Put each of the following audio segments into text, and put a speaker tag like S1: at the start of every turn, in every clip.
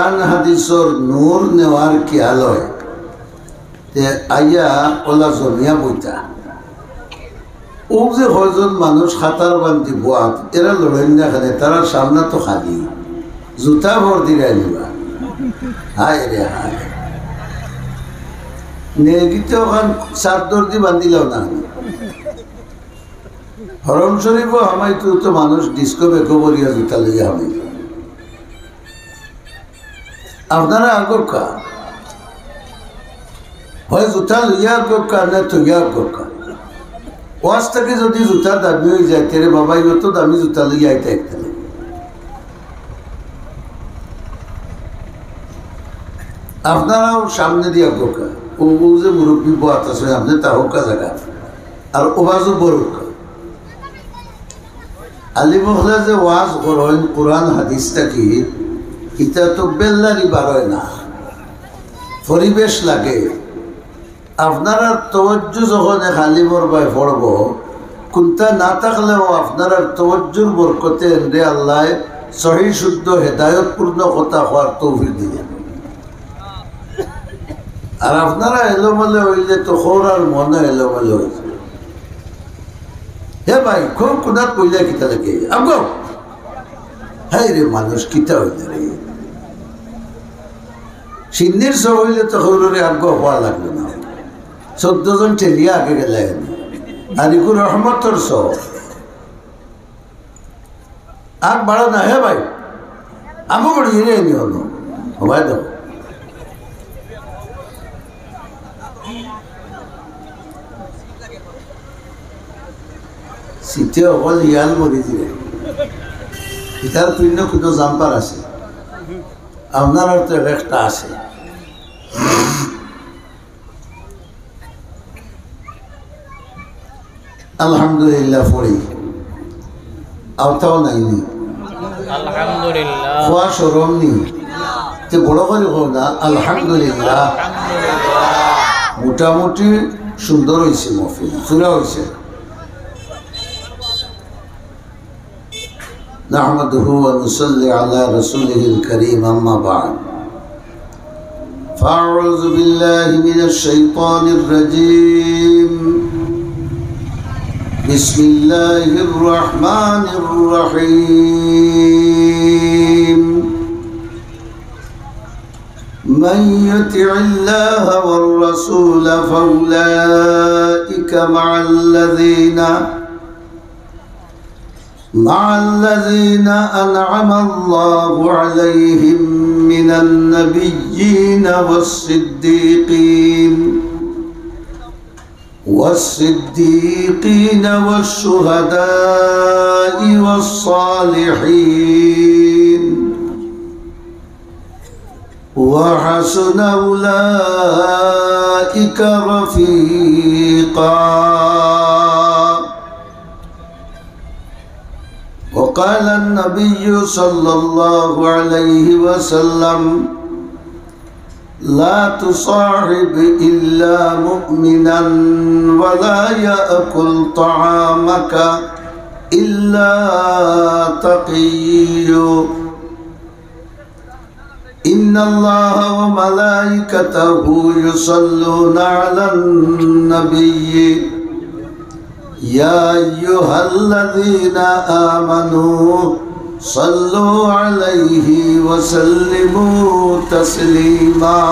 S1: কোরআন হাদিসর নূর নেওয়ার খেয়াল হয় যে আইয়া ওলা জমিয়া বইতা ও যে হজন মানুষ খাতার বান্ধি বোয়াত এরা লড়েন না খানে তারা সামনে তো খালি জুতা ভর দিয়ে আনিবা হায় রে হায় নেগিতে ওখান চাদর দিয়ে বান্ধিলাও না হরম শরীফও হামাই তো মানুষ ডিস্কো বেকো বলিয়া জুতা লইয়া হামাই আপনারা আগর কা হয় জুতা লইয়া আগর কা না তৈয়া আগর কা ওয়াজ থেকে যদি জুতা দামি হয়ে যায় তেরে বাবা তো দামি জুতা লইয়া আইতে একটা আপনারাও সামনে দিয়ে আগর কা ও যে মুরব্বী বাত আছে আপনি তা হোকা জায়গা আর ওবাজও বড় আলী মহলা যে ওয়াজ করেন কোরআন হাদিসটা কি এটা তো বেল্লারি বারোয় না পরিবেশ লাগে আপনারা তওয়াজ্জু যখন হালিমর বাই পড়ব কোনটা না থাকলেও আপনারা তওয়াজ্জুর বরকতে রে আল্লাহ সহি শুদ্ধ হেদায়তপূর্ণ কথা হওয়ার তৌফিক দিলেন আর আপনারা এলোমেলো হইলে তো খোরার মনে এলোমেলো হয়েছে হে ভাই খুব কোনাত কইলা কিতা লাগে আগো হাই রে মানুষ কিতা হইলে রে সিন্নির সব হইলে তো খৌরে আগ্য হওয়া লাগলো না 14 জন ঠেলিয়া আগে গেলেন আরিকুর রহমতর সব আর বাড়ো না হে ভাই আগো বড়ি রে নি হলো ভাই দেখো শীতে অকল ইয়াল মরি দিলে ইটার তুইন্য কোনো জাম্পার আছে আপনার তো একটা আছে আলহামদুলিল্লাহ পড়ি আওতাও নাইনি
S2: আলহামদুলিল্লাহ
S1: খোয়া সরম নি তে বড় করে হোক না আলহামদুলিল্লাহ মোটামুটি সুন্দর হয়েছে মফিল চূড়া হয়েছে نحمده ونصلي على رسوله الكريم أما بعد فأعوذ بالله من الشيطان الرجيم بسم الله الرحمن الرحيم من يطع الله والرسول فأولئك مع الذين أنعم الله عليهم من النبيين والصديقين والشهداء والصالحين وحسن أولئك رفيقا وقال النبي صلى الله عليه وسلم لا تصاحب إلا مؤمنا ولا يأكل طعامك إلا تقي إن الله وملائكته يصلون على النبي يا أيها الذين آمنوا صلوا عليه وسلموا تسليما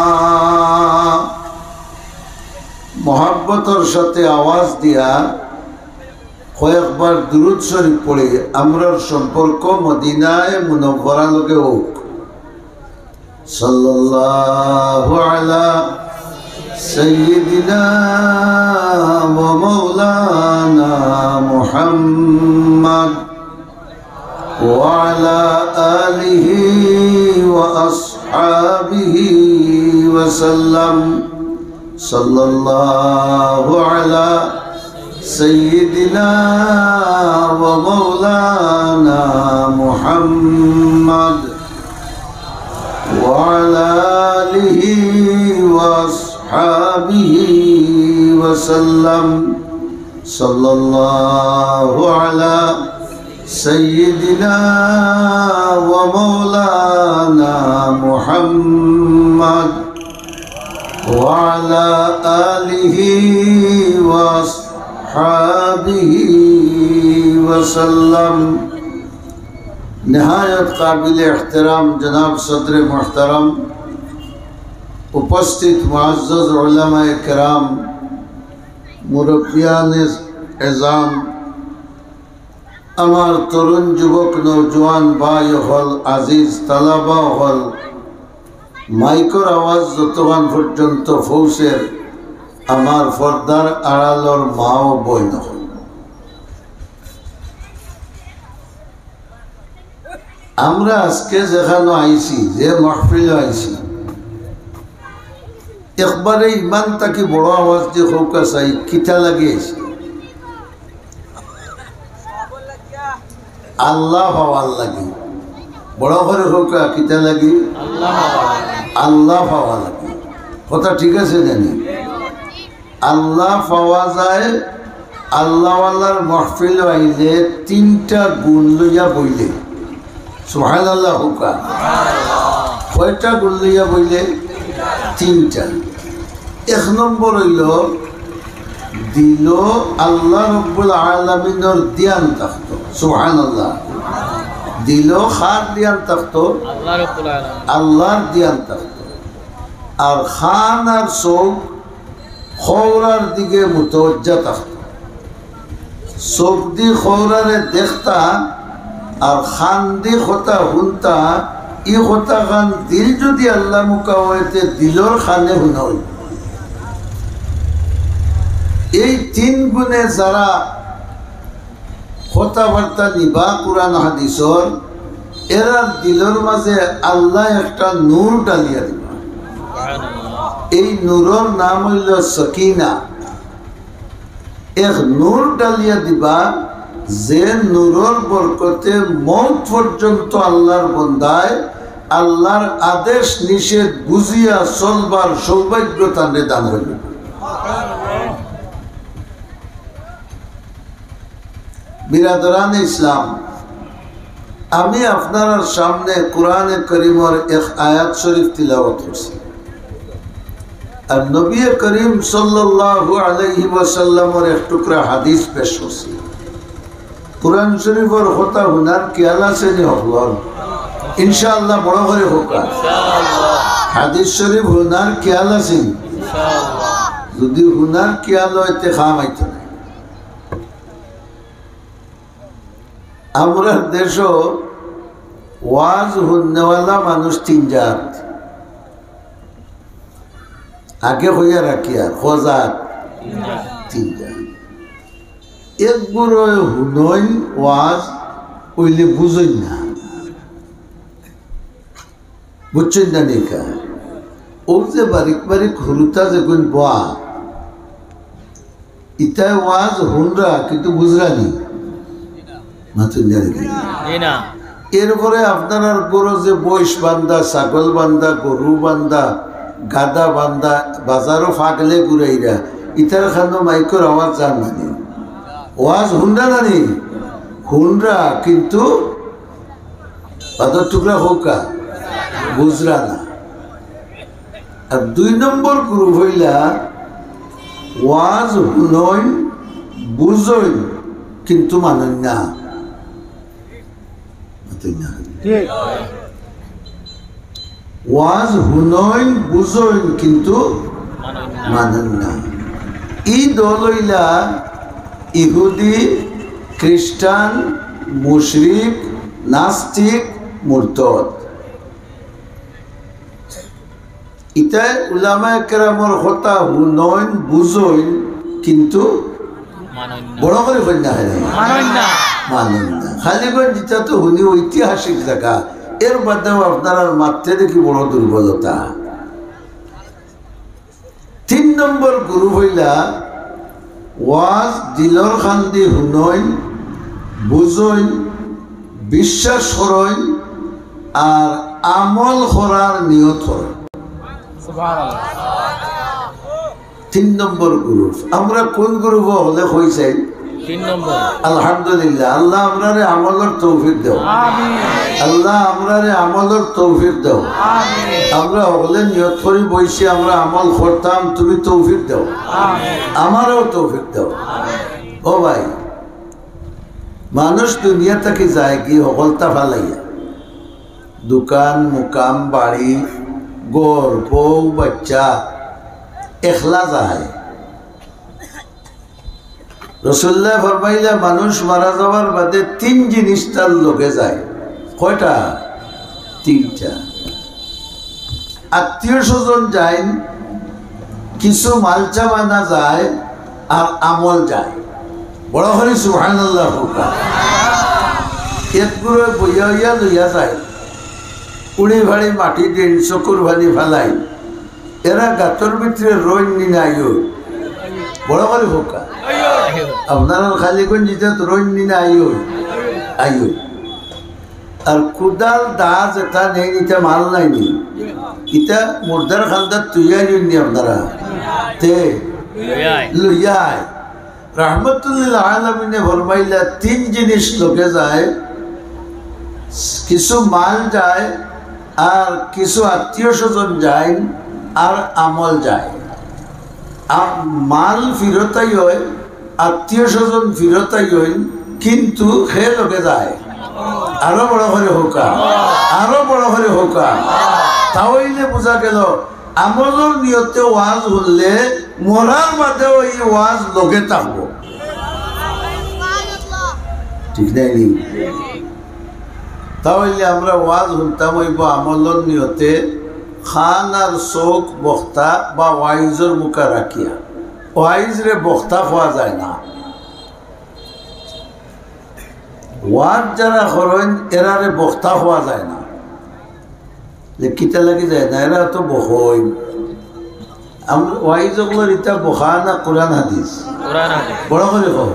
S1: محبتর সাথে আওয়াজ দিয়া কয়েকবার দুরূদ শরীফ পড়ে আমরার সম্পর্ক মদিনায় মুনవ్বরা লগে হোক সাল্লাল্লাহু আলা سيدنا ومولانا محمد وعلى آله وأصحابه وسلم صلى الله على سيدنا ومولانا محمد وعلى آله وأصحابه وسلم صلى الله على سيدنا ومولانا محمد وعلى آله وصحبه وسلم نهایت قابل احترام جناب صدر محترم उपस्थित मुअज़्ज़ज़ उलमाए किराम मुरब्बियान एज़ाम আমার তরুণ যুবক নওজোয়ান ভাই হল আজিজ তালাবা হল মাইকর আওয়াজ যতক্ষণ পর্যন্ত ফৌসের আমার পর্দার আড়ালর মা ও বোন হল আমরা আজকে যেখানে আইছি যে মাহফিলে আইছি একবারে ইমান তাকে বড় আওয়াজ দিয়ে হোকা চাই কিতা লাগিয়েছে আল্লাহ পাওয়ার লাগি বড় করে হোকা কিতা লাগি আল্লাহ পাওয়া লাগি কথা ঠিক আছে জানি আল্লাহ পাওয়া যায় আল্লাহওয়ালার মাহফিল আইলে তিনটা গুণ লইয়া বইলে সুবহানাল্লাহ হোকা কয়টা গুণ লইয়া বইলে তিনটা এক নম্বর হইল দিল আল্লাহ রব্বুল আলামিনের ধ্যান থাকতো সুবহানাল্লাহ দিল খার ধ্যান থাকতো আল্লাহর ধ্যান থাকতো আর খান আর চোখ খৌরার দিকে মুতওয়াজ্জা থাকতো চোখ দি খৌরারে দেখতা আর খান দি কথা শুনতা ই কথা খান দিল যদি আল্লাহ মুকা হইতে দিলর খানে শুনা হইল এই তিন গুণে যারা কথাবার্তা নিবা কুরআন হাদিসর এরা দিলের মাঝে আল্লাহ একটা নূর ডালিয়া দিবা এই নূরের নাম হইল সকিনা এক নূর ডালিয়া দিবা যে নূরের বরকতে মৌত পর্যন্ত আল্লাহর বন্দায় আল্লাহর আদেশ নিষেধ বুঝিয়া চলবার সৌভাগ্য তাদের দান হইল বিরাদরান ইসলাম আমি আপনার সামনে কোরআনে করিমের এক আয়াত শরীফ তিলাওয়াত করছি আর নবী করিম সাল্লাল্লাহু আলাইহি ওয়াসাল্লামের এক টুকরা হাদিস পেশ করছি কোরআন শরীফের কথা হুনার খেয়াল আছে নি হল ইনশাআল্লাহ বড় করে হোক ইনশাআল্লাহ হাদিস শরীফ হুনার খেয়াল আছে ইনশাআল্লাহ যদি হুনার খেয়াল হইতে খামাইতো আমরা দেশ ওয়াজ হুন্নেওয়ালা মানুষ তিন জাত আগে হইয়া রাখি আর হজাত তিন জাত একগুলো হুনই ওয়াজ ওইলে বুঝই না বুঝছেন না নিকা ও যে বারিক বারিক হুরুতা যখন বা ইতায় ওয়াজ হুনরা কিন্তু বুঝরানি এরপরে আপনার গরু যে বৈশ বান্ধা ছাগল বান্ধা গরু বান্ধা গাদা বান্ধা বাজারও ফাগলে ঘুরাইরা ইতার খানো মাইকর আওয়াজ জান নানি ওয়াজ হুন্ডা নানি হুন্ডা কিন্তু পাথর টুকরা হোকা বুঝরা না আর দুই নম্বর গ্রুপ হইলা ওয়াজ হুনইন বুঝইন কিন্তু মানেন না ওয়াজ হুনইন বুঝইন কিন্তু মানেন না ই দল হইলা ইহুদি খ্রিস্টান মুশরিক নাস্তিক মুরতাদ ইতায় উলামায়ে কেরামর কথা হুনইন বুঝইন কিন্তু বড় করে কন্যা মানেন না খালিগঞ্জ যেটা তো হুনি ঐতিহাসিক জায়গা এর বাদেও আপনারা মারতে দেখি বড় দুর্বলতা তিন নম্বর গুরু হইলা ওয়াজ দিলর খান্দি হুনইন বুঝইন বিশ্বাস করইন আর আমল করার নিয়ত করেন তিন নম্বর গ্রুপ আমরা কোন গ্রুপ হলে হয়েছে
S2: 3 নম্বর
S1: আলহামদুলিল্লাহ। আল্লাহ আমরারে আমলের তৌফিক দাও, আল্লাহ আমরারে আমলের তৌফিক দাও। আমরা হলে নিয়ত করি বইছি আমরা আমল করতাম, তুমি তৌফিক দাও, আমারও তৌফিক দাও। ও ভাই, মানুষ দুনিয়া থেকে যায় কি সকলতা ফালাইয়া, দোকান মুকাম বাড়ি গড় বউ বাচ্চা একলা যায়। রাসূলুল্লাহ ফরমাইলা মানুষ মারা যাওয়ার বাদে 3 জিনিস তার লোকে যায়। কয়টা? 3টা। আত্মীয় স্বজন যায়, কিছু মালচা মানা যায়, আর আমল যায়। বড় করে সুবহানাল্লাহ হুকা। এতগুলো বইয়া হইয়া লইয়া যায়, উড়ি ভাড়ি মাটি দিন চকুর ভালি ফেলাই, এরা গাতর ভিতরে রইন নিন আয়ু। বড় করে হুকা। আপনারা খালি কোন জিতে রইন নিন আয়ু আয়ু। আর কুদাল দাজ এটা নেই, এটা মাল নাইনি, এটা মুর্দার খালদার তুইয়া নি আপনারা তে লইয়া। রহমতুল্লাহ আলামিনে ফরমাইলা 3 জিনিস লোকে যায়, কিছু মাল যায়, আর কিছু আত্মীয় স্বজন যায়, আর আমল যায়। মাল ফিরতাই হয়, আত্মীয় স্বজন ফিরতাই হয়, কিন্তু সে লোকে যায়। আরো বড় করে হোকা, আরো বড় করে হোকা। তাহলে বোঝা গেল আমলের নিয়তে ওয়াজ হলে মরার বাদেও এই ওয়াজ লোকে থাকবো। ঠিক নাই? তাহলে আমরা ওয়াজ শুনতাম হইব আমলের নিয়তে, খান আর চোখ বক্তা বা ওয়াইজর মুখা রাখিয়া। ওয়াইজরে বক্তা পাওয়া যায় না। ওয়াজ যারা করেন এরারে বক্তা হওয়া যায় না, কিতা লাগি যায় না, এরা তো বহই। আমরা ওয়াইজগুলোর এটা বহা না কোরআন হাদিস? বড় করে কহ,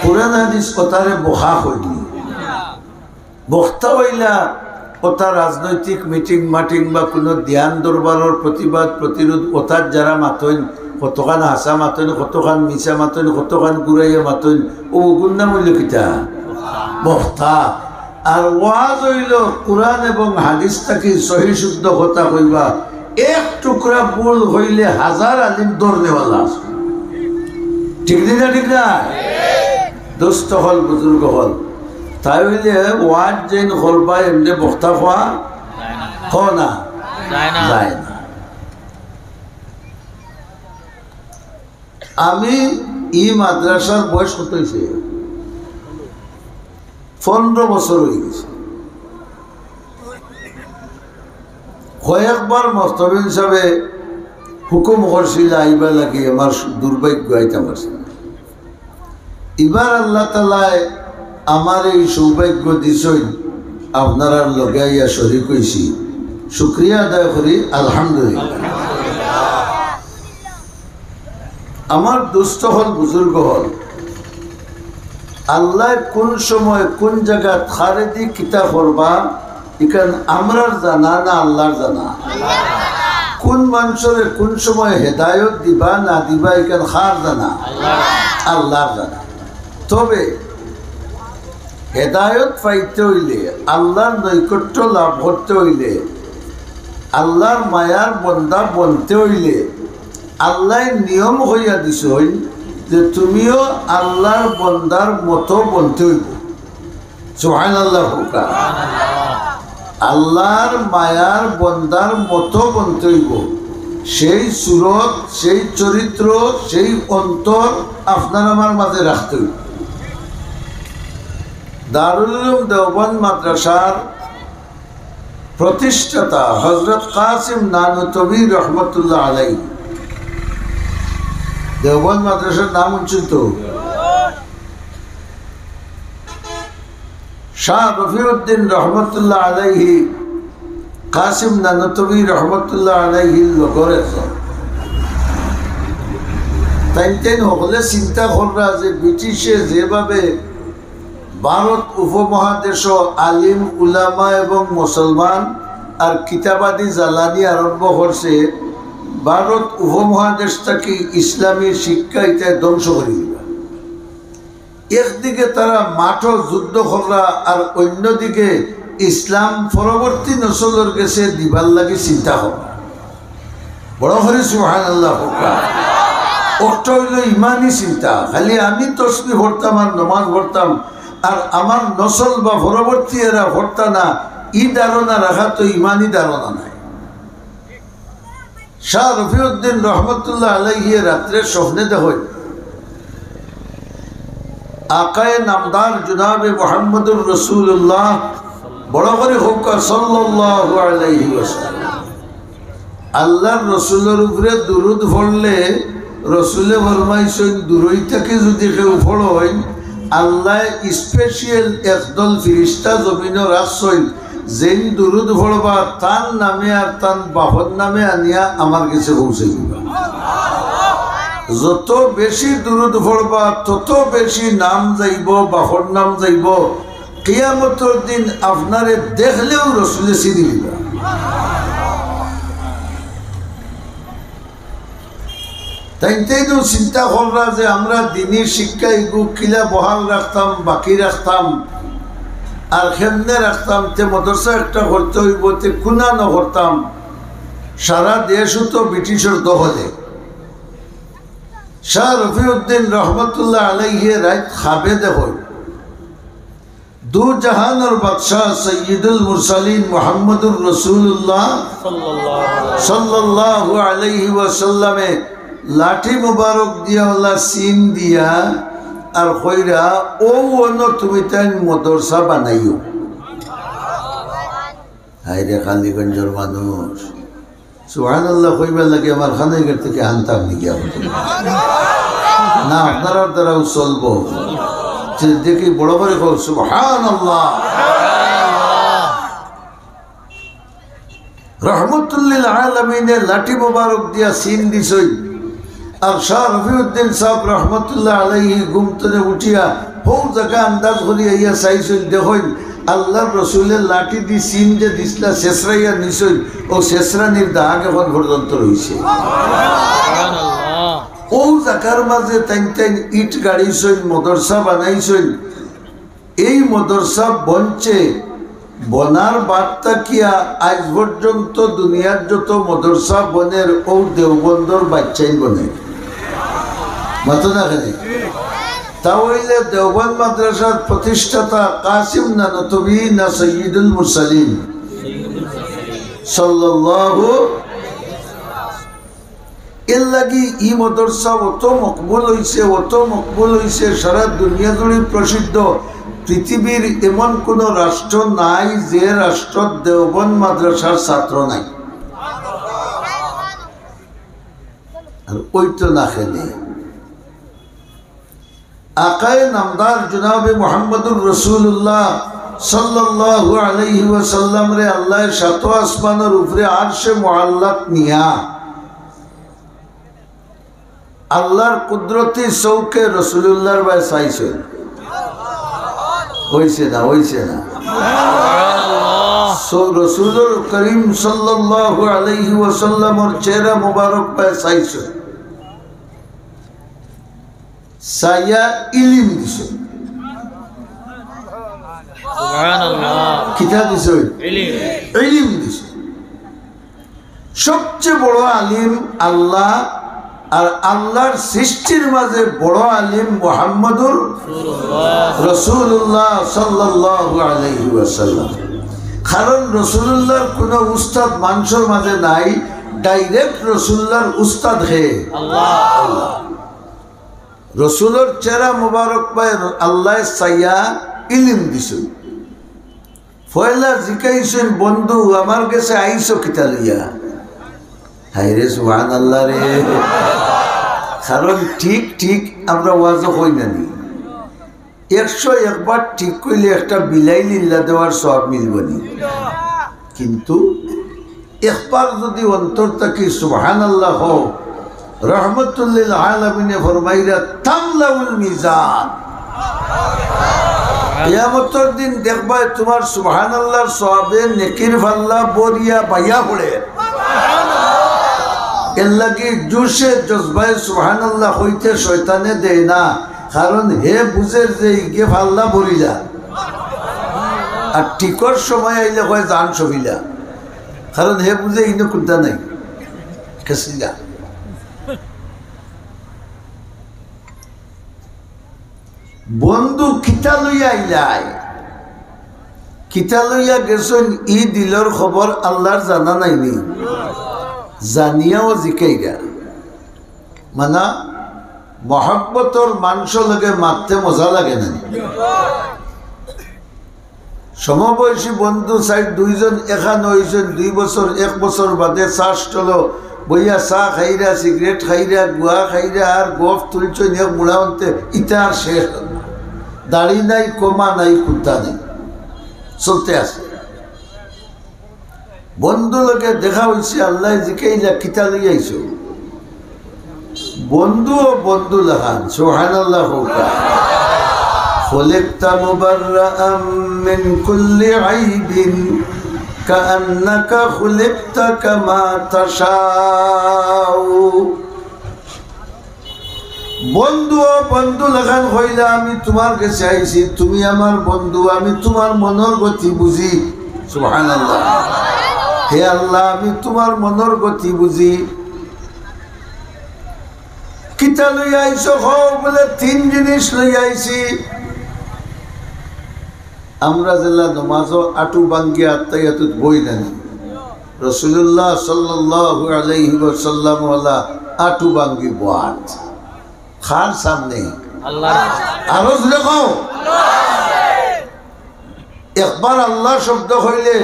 S1: কোরআন হাদিস কথারে বহা হইনি। বক্তা হইলা কথা রাজনৈতিক মিটিং মাটিং বা কোনো ধ্যান দরবারের প্রতিবাদ প্রতিরোধ ওতার যারা মাতইন, কতখান হাসা মাতইন, কতখান মিশা মাতইন, কতখান ঘুরাইয়া মাতইন, ও গুন্না মূল্য কিতা বক্তা। আর ওয়াজ হইল কোরআন এবং হাদিস থাকি সহি শুদ্ধ কথা কইবা। এক টুকরা ভুল হইলে 1000 আলিম দৌড়নেওয়ালা। ঠিক না? ঠিক না? দোস্ত হল বুজুর্গ হল, তাই হইলে ওয়াজ যেন হলবা এমনি বক্তা হওয়া না যায় না। আমি ই মাদ্রাসার বয়স কত হয়েছে? 15 বছর হয়ে গেছে। কয়েকবার মস্তবিন হিসাবে হুকুম করছিল আইবা লাগে, আমার দুর্ভাগ্য আইতাম পারছে না। এবার আল্লাহ তাআলায় আমার এই সৌভাগ্য দিছই, আপনারা লগাইয়া শরীক হইছি, শুকরিয়া আদায় করি আলহামদুলিল্লাহ। আমার দুস্থ হল বুজুর্গ হল, আল্লাহ কোন সময় কোন জায়গা খারেদি কিতা করবা এখান আমরার জানা না আল্লাহর জানা। কোন মানুষের কোন সময় হেদায়ত দিবা না দিবা এখান খার জানা আল্লাহর জানা। তবে হেদায়ত পাইতে হইলে, আল্লাহর নৈকট্য লাভ করতে হইলে, আল্লাহর মায়ার বন্দা বনতে হইলে আল্লাহ নিয়ম হইয়া দিছ হইল যে তুমিও আল্লাহর বন্দার মতো বনতে হইব। সুবহানাল্লাহ হুকা। আল্লাহর মায়ার বন্দার মতো বনতে হইব। সেই সুরত, সেই চরিত্র, সেই অন্তর আপনার আমার মাঝে রাখতে হইব। দারুল উলুম দেওবন্দ মাদ্রাসার প্রতিষ্ঠাতা হযরত কাসিম নানুতবী রহমতুল্লাহ আলাইহি, দেওবন্দ মাদ্রাসার নাম উচ্চিত শাহ রফিউদ্দিন রহমতুল্লাহ আলাইহি, কাসিম নানুতবী রহমতুল্লাহ আলাইহি লগর একজন। তাই হলে চিন্তা কররা যে ব্রিটিশে যেভাবে ভারত উপমহাদেশ আলিম উলামা এবং মুসলমান আর কিতাবাদি জ্বালানি আরম্ভ করছে, ভারত উপমহাদেশ থেকে ইসলামী শিক্ষা এটা ধ্বংস করে দিবা। একদিকে তারা মাঠও যুদ্ধ করা আর অন্যদিকে ইসলাম পরবর্তী নসলের কাছে দিবার লাগে চিন্তা করা। বড় করে সুবহানাল্লাহ হোকা। ওটা হইল ইমানি চিন্তা, খালি আমি তসবি পড়তাম আর নমাজ পড়তাম আর আমার নসল বা পরবর্তী এরা পড়তা না, ই ধারণা রাখা তো ইমানি ধারণা নাই। শাহ রফিউদ্দিন রহমতুল্লাহ আলাইহি রাত্রে স্বপ্নে দেখেন আকায়ে নামদার জনাবে মুহাম্মদুর রাসূলুল্লাহ বড় করে হোক সাল্লাল্লাহু আলাইহি ওয়াসাল্লাম আল্লাহর রসুলের উপরে দুরুদ পড়লে রসুলে ফরমাইছেন দুরুইটাকে যদি কেউ পড়েন আল্লাহ স্পেশাল একদল ফিরিস্তা জমিনের আসছেন যেন দুরুদ পড়বা তার নামে আর তার বাপর নামে আনিয়া আমার কাছে পৌঁছে দিবা। যত বেশি দুরুদ পড়বা তত বেশি নাম যাইব, বাপর নাম যাইব। কিয়ামতের দিন আপনারে দেখলেও রসুলে চিনি দিবা। তাইতেই তো চিন্তা কররা যে আমরা দিনের শিক্ষা এগু কিলা বহাল রাখতাম, বাকি রাখতাম আর কেমনে রাখতাম, তে মদরসা একটা করতে হইব, তে কুনা নকরতাম। সারা দেশও তো ব্রিটিশের দখলে। শাহ রফিউদ্দিন রহমতুল্লাহ আলাইহি রাত খাবে দেখো দু জাহানের বাদশাহ সৈয়দুল মুরসালিন মুহাম্মদুর রাসূলুল্লাহ সাল্লাল্লাহু আলাইহি ওয়াসাল্লামে লাঠি মুবারক দিয়া ওলা সিন দিয়া আর কইরা ও অন্য তুমি তাই মদরসা বানাইও। হায়রে কালীগঞ্জের মানুষ সুবহানাল্লাহ কইবার লাগে আমার খানাইঘাট থেকে আনতাম নাকি না আপনার দ্বারাও চলবো। দেখি বড় করে কল সুবহানাল্লাহ। রহমতুল্লিল আলামিনের লাঠি মুবারক দিয়া সিন দিছই আর শাহ রফিউদ্দিন সাহেব রহমতুল্লাহ আলাইহি ঘুমতনে উঠিয়া হৌ জায়গা আন্দাজ করিয়া ইয়া চাইছেন দেখুন আল্লাহর রসুলের লাঠি দি সিন যে দিসলা শেষরাইয়া নিছই ও শেষরানির দাগ এখন পর্যন্ত রয়েছে। ও জায়গার মাঝে টাইম টাইম ইট গাড়িছেন, মদরসা বানাইছেন। এই মদরসা বঞ্চে বনার বার্তা কিয়া আজ পর্যন্ত দুনিয়ার যত মদরসা বনের ও দেওবন্দর বাচ্চাই বনে মাতো না খালি। তা হইলে দেওবন্দ মাদ্রাসার প্রতিষ্ঠাতা কাসিম না নতবী না সৈয়দুল মুরসালিন সাল্লাল্লাহু এর লাগি ই মদরসা অত মকবুল হইছে সারা দুনিয়া জুড়ে প্রসিদ্ধ। পৃথিবীর এমন কোন রাষ্ট্র নাই যে রাষ্ট্র দেওবন্দ মাদ্রাসার ছাত্র নাই। আর ওই তো না খেলে আকায়ে নামদার জনাবে মুহাম্মদুর রাসূলুল্লাহ সাল্লাল্লাহু আলাইহি ওয়াসাল্লাম রে আল্লাহ সাত আসমানের উপরে আরশে মুআল্লাক নিয়া আল্লাহর কুদরতি চৌকে রাসূলুল্লাহর ভাই চাইছেন। হইছে না রাসূলুর করিম সাল্লাল্লাহু আলাইহি ওয়াসাল্লামের চেহারা মুবারক পায় চাইছেন। সায়া ইলম দিছে সুবহানাল্লাহ। কিতাব দিছে ইলম দিছে। সবচেয়ে বড় আলিম আল্লাহ আর আল্লাহর সৃষ্টির মাঝে বড় আলিম মুহাম্মদুর রাসূলুল্লাহ সাল্লাল্লাহু আলাইহি ওয়াসাল্লাম। কারণ রাসূলুল্লাহর কোনো উস্তাদ মানুষের মাঝে নাই, ডাইরেক্ট রাসূলুল্লাহর উস্তাদ হে আল্লাহ। রসুলের চেহারা মুবারক পায় আল্লাহ সাইয়া ইলম দিছেন। ফয়লা জিকাইছেন বন্ধু আমার কাছে আইসো কিতা লইয়া। হায়রে সুবহানাল্লাহ রে। কারণ ঠিক আমরা ওয়াজও হই না নি। 101 বার ঠিক কইলে একটা বিলাই লিল্লাহ দেওয়ার সওয়াব মিলবনি, কিন্তু একবার যদি অন্তর থেকে সুবহানাল্লাহ হও রহমতুল্লিল আলামিনে ফরমাইরা তামলাউল মিজান। কিয়ামতের দিন দেখবা তোমার সুবহানাল্লাহর সওয়াবে নেকির পাল্লা বরিয়া বাইয়া পড়ে। এর লাগি জোশে জজবায়ে সুবহানাল্লাহ হইতে শয়তানে দেয় না, কারণ হে বুঝে যে ইগে ফাল্লা বলিলা আর টিকর সময় আইলে কয় জান সবিলা, কারণ হে বুঝে ইনো কুদ্দা নাই খেসিলা। বন্ধু কিতা লইয়া আইলাই, কিতা লইয়া গেছেন ই দিলর খবর আল্লাহর জানা নাইনি, জানিয়াও জিকাইরা মানা মহাব্বতর মাংস লগে মারতে মজা লাগে না। সমবয়সী বন্ধু সাইড দুইজন এখান হয়েছেন 2 বছর 1 বছর বাদে চা স্টল বইয়া চা খাইরা সিগারেট খাইরা গুয়া খাইরা আর গফ তুলছেন এক মুড়াতে ইটা আর শেষ, দাড়ি নাই কমা নাই কুত্তা নেই, চলতে আছে। বন্ধু লোকে দেখা হয়েছে আল্লাহ জিকাইলা কিতা লইয়াইছ, বন্ধু ও বন্ধু লাগান সুবহানাল্লাহ হোকা। খলিকতা মুবাররাআম মিন কুল্লি আইবিন কাআন্নাকা খুলিকতা কামা তাশাউ। বন্ধু ও বন্ধু লাগান হইলা আমি তোমার কাছে আইছি, তুমি আমার বন্ধু, আমি তোমার মনের গতি বুঝি। সুবহানাল্লাহ, হে আল্লাহ আমি তোমার মনের গতি বুঝি। কিতা লইয়া আইছো বলে 3 জিনিস লইয়া আইছি। আমরা জেলা নমাজও আটু বাঙ্গিয়া আত্মাইয়াতুত বই জানি, রাসূলুল্লাহ সাল্লাল্লাহু আলাইহি ওয়াসাল্লাম ওয়ালা আটু বাঙ্গি বাত খান সামনে
S2: আল্লাহ।
S1: আরো দেখো একবার আল্লাহ শব্দ হইলে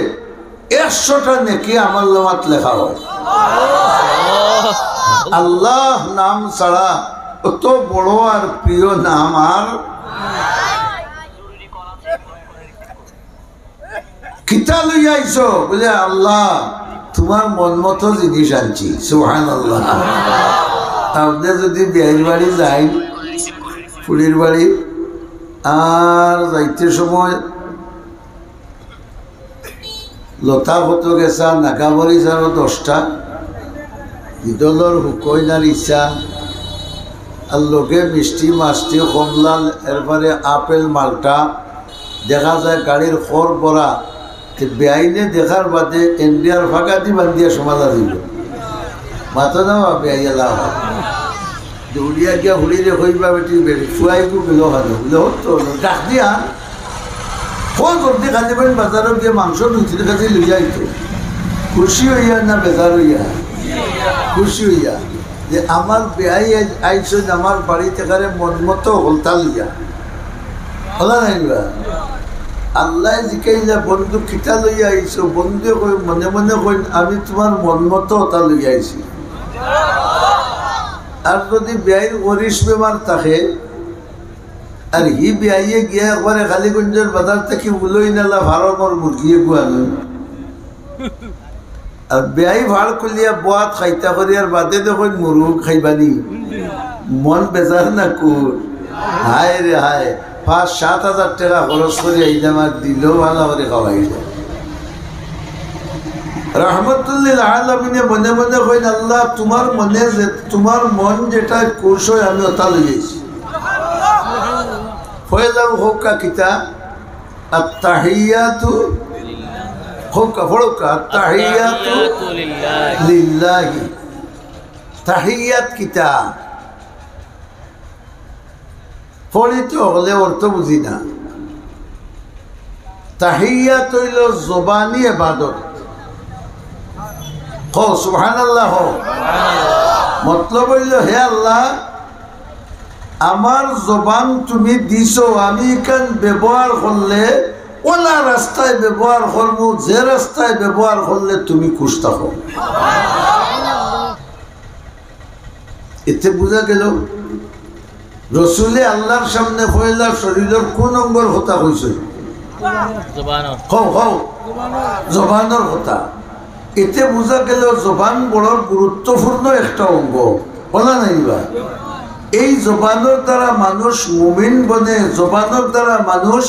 S1: 100টা নেকি আমার নামাত লেখা হয়। আল্লাহ নাম ছাড়া অত বড় আর প্রিয় নাম আর কিতা লইয়া আইছো বলে আল্লাহ তোমার মন মতো জিনিস আনছি। সুবহানাল্লাহ। আপনি যদি বিয়ের বাড়ি যাই, ফুলির বাড়ি, আর যাইতে সময় লতা হতো গেছা নাগাবরি যারো 10টা ইদলর হুকইনার ইচ্ছা আর লোকে মিষ্টি মাছটি কমলাল এরপরে আপেল মালটা দেখা যায় গাড়ির খড় পরা বেআইনে দেখার বাদে ইন্ডিয়ার ফাঁকা দি বান্ধিয়া সমাধা দিল মাথা না বেআইয়া লাভ উড়িয়া গিয়া হুড়িরে হইবা বেটি বেটি ফুয়াইকু গেল খানো বলে হতো ডাক দিয়া ফোন করতে খালি পারেন বাজারও গিয়ে মাংস 2-3 কেজি লইয়া আইতো। খুশি হইয়া না বেজার হইয়া? খুশি হইয়া যে আমার বেআই আইসো আমার বাড়ি থেকে মন মতো হলতা লইয়া হলা নাই। আল্লাহ জিকাইলা বন্ধু কিতা লইয়া আইছো, বন্ধু কই মনে মনে কই আমি তোমার মন মতো হতা লইয়া আইছি। আর যদি বেআইর ওরিস বেমার থাকে আর হি বেআইয়ে গিয়া একবারে খালিগঞ্জের বাজার থেকে উলই নালা ভারমর মুরগিয়ে গুয়ানো আর বেআই ভাড় কলিয়া বাত খাইতা করিয়ার বাদে দেখুন মুরগ খাইবানি মন বেজার না কুর। হায় রে হায় 5-7 হাজার টাকা খরচ করে এই আমার দিলেও ভালো করে খাওয়াই যায়। রহমতুল্লিল আলামিনে মনে মনে কইন আল্লাহ তোমার মনে যে তোমার মন যেটা খুশ হয় আমি ওটা লইয়েছি। ফয়লাম হোকা কিতা আত্তাহিয়াতু হোকা ফড়কা আত্তাহিয়াতু লিল্লাহি। তাহিয়াত কিতা ফলিত হলে অর্থ বুঝি না। তাহিয়াত হইল জবানি ইবাদত। হো সুবহানাল্লাহ। মতলব হইল হে আল্লাহ আমার জবান তুমি দিছো, আমি এখান ব্যবহার করলে ওলা রাস্তায় ব্যবহার করবো, যে রাস্তায় ব্যবহার করলে তুমি খুশ থাকো। এতে বোঝা গেল রসুলে আল্লাহর সামনে পয়লা শরীরের কোন অঙ্গর হতা হয়েছে? জবানের হতা। এতে বোঝা গেল জবান বড় গুরুত্বপূর্ণ একটা অঙ্গ, বলা নাই বা? এই জবানের দ্বারা মানুষ মুমিন বনে, জবানের দ্বারা মানুষ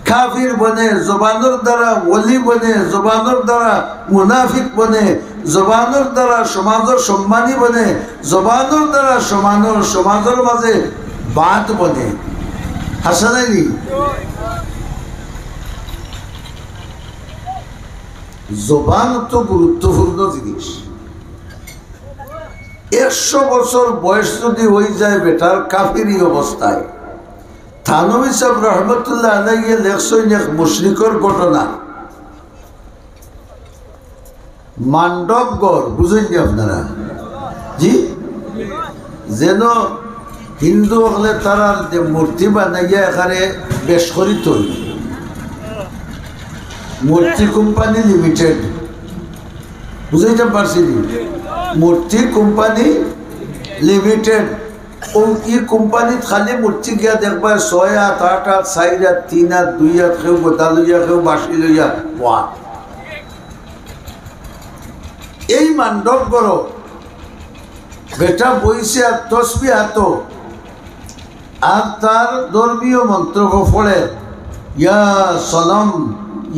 S1: কাফির বনে, জবানের দ্বারা ওলি বনে, জবানের দ্বারা মুনাফিক বনে, জবানের দ্বারা সমাজের সম্মানী বনে, জবানের দ্বারা সমাজের মাঝে বাত বনে, হাসা নাইনি? জবান তো গুরুত্বপূর্ণ জিনিস। 100 বছর বয়স যদি হয়ে যায় বেটার কাফিরি অবস্থায়, থানবী সাহেব রহমতুল্লাহ আলাইহি লেখছেন এক মুশরিকর ঘটনা। মান্ডবগড় বুঝেননি আপনারা? জি, যেন হিন্দু হলে তারা যে মূর্তি বানাইয়া এখানে বেশ করিত, মূর্তি কোম্পানি লিমিটেড, বুঝাইতে পারছি? মূর্তি কোম্পানি লিমিটেড, ও ই কোম্পানিত খালি মূর্তি গিয়া দেখবা 6 হাত 8 হাত 4 হাত 3 হাত 2 হাত, কেউ গোটা লইয়া কেউ বাসি লইয়া ওয়া। এই মান্ডব করো বেটা বইছে আর তসবি হাত, আর তার ধর্মীয় মন্ত্র পড়ে, ইয়া সনম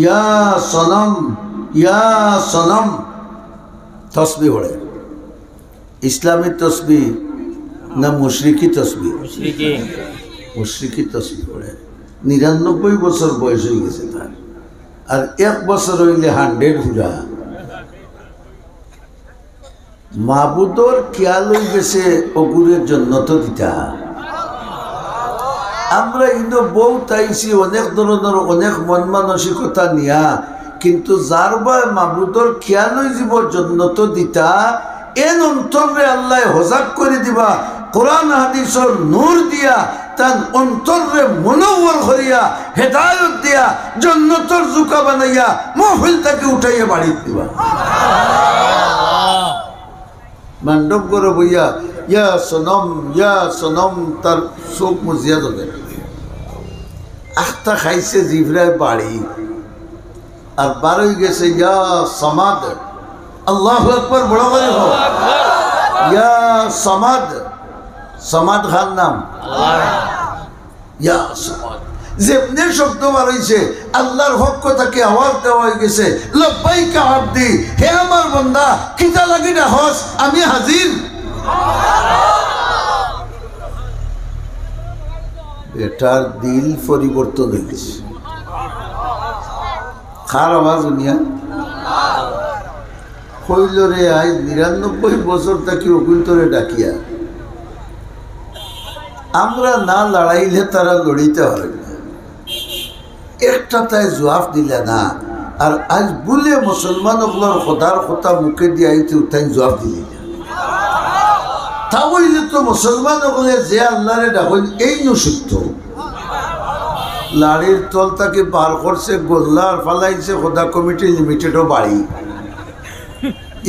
S1: ইয়া সনম ইয়া সনম, তসবি পড়ে। ইসলামী তসবি না মুশরিকি তসবি? মুশরিকি তসবি পড়ে। 99 বছর বয়স হয়ে গেছে তার, আর 1 বছর হইলে 100 ঘুরা। মাহবুদর খেয়াল হয়ে গেছে অগুরের জন্য তো দিতা। আমরা কিন্তু বউ তাইছি অনেক ধরনের অনেক মন মানসিকতা নিয়া, কিন্তু যার বা মাহবুদর খেয়াল হয়ে যাব জন্য তো দিতা, এন অন্তরে আল্লাহ হজাব করে দিবা কোরআন হাদিসের নূর দিয়া, তার অন্তরে মনোবল করিয়া হেদায়ত দিয়া জন্নতর জুকা বানাইয়া মহফিল তাকে উঠাইয়া বাড়ি দিবা। মান্ডব করে বইয়া ইয়া সনম, তার চোখ মুজিয়া ধরে আখটা খাইছে জিভরায় বাড়ি, আর বারোই গেছে ইয়া সমাদ। আল্লাহু আকবার, বড় করে হোক। ইয়া সমাদ, সমাদ খান নাম, ইয়া সমাদ। যেমনি শব্দ বাড়াইছে আল্লাহর পক্ষ থেকে আওয়াজ দেওয়া হয়ে গেছে, লব্বাইকা আব্দি, হে আমার বান্দা, কিতা লাগি ডাকস, আমি হাজির। বেটার দিল পরিবর্তন হয়ে গেছে। খার আওয়াজ উনিয়া কইল রে, আজ 99 বছর থাকি অকুন্তরে ডাকিয়া, আমরা না লড়াইলে তারা লড়িতে হয় না, একটা তাই জবাব দিলে না। আর আজ বলে মুসলমান ওগুলোর খোদার কথা মুখে দিয়ে আইতে তাই জবাব দিলি না। তা বললে তো মুসলমান ওগুলো যে আল্লাহরে ডাকল এই নসিদ্ধ, লাড়ির তল তাকে বার করছে, গোল্লার ফালাইছে খোদা কমিটি লিমিটেডও বাড়ি।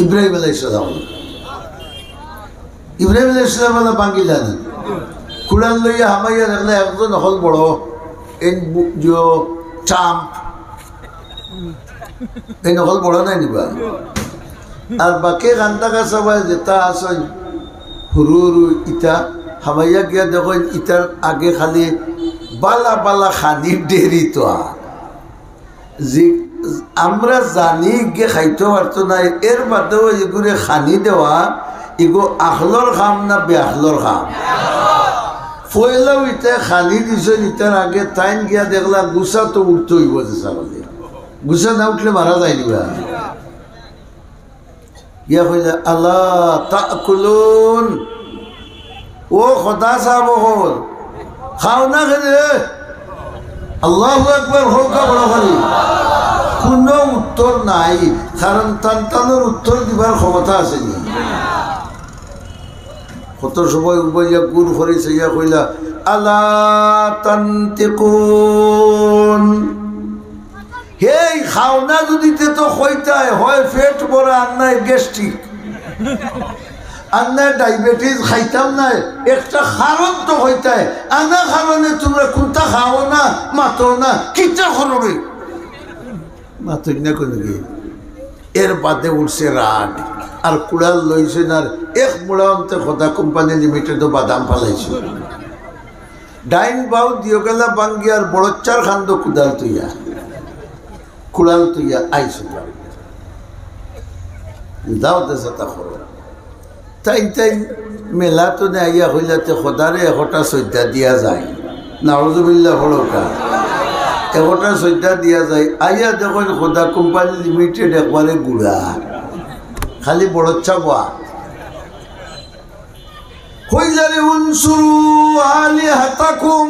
S1: ইব্রাহিম আলাইহিস সালাম, ইব্রাহিম আলাইহিস সালাম বাঙ্গি জানেন, কুড়াল লইয়া হামাইয়া দেখলে একজন হল বড় ট্রাম্প, এই নকল বড় নাই নিবা। আর বাকি কান্দা সবাই যেটা আসেন সরু সরু ইটা হামাইয়া গিয়া দেখেন, ইটার আগে খালি বালা বালা খানি ডেরি তো যে আমরা জানি গিয়ে খাইতে পারতো না, এর বাদেও এগুলো খানি দেওয়া, এগো আখলর খাম না বেআখলর খাম। পয়লাও ইটা খানি দিছে, ইটার আগে টাইম গিয়া দেখলা গুছা তো উঠতে হইব যে ছাগলে, গুছা না উঠলে মারা যায় নিবা। ইয়া কইলে আল্লাহ তাকুলুন, ও খোদা সাহেব হল খাও না খেলে, আল্লাহু আকবার হোক বড় খালি। কোনো উত্তর নাই, কারণ তান্তানোর উত্তর দিবার ক্ষমতা আছে নি। কত সময় উবাইয়া গুর করেছে, ইয়া কইলা আলা তান্তিকুন, হে খাও না যদি তো হইতায় হয় পেট ভরা, আর নাই গ্যাস্ট্রিক, আর নাই ডায়াবেটিস, খাইতাম নাই, একটা কারণ তো হইতায়, আনা কারণে তোমরা কোনটা খাও না, মাতো না, কিটা করবে মাতই না কোনো গিয়ে। এর বাদে উঠছে রাগ, আর কুড়াল লইছেন, আর এক মুড়াতে খোদা কোম্পানি লিমিটেডও বাদাম ফালাইছে, ডাইন বাউ দিও গেলা বাঙ্গি, আর বড়চ্চার খান্দ কুদাল তুইয়া কুড়াল তুইয়া আইসো দাও দেশা তা করো। তাই তাই মেলা তো আইয়া হইলাতে খোদারে এশটা শ্রদ্ধা দিয়া যায় নাউজুবিল্লাহ হলকা এশটা শ্রদ্ধা দিয়া যায় আইয়া দেখুন খোদা কোম্পানি লিমিটেড একবারে গুড়া খালি বড়চ্ছা বয়া হইলারে উনসুরু আলিহাতাকুম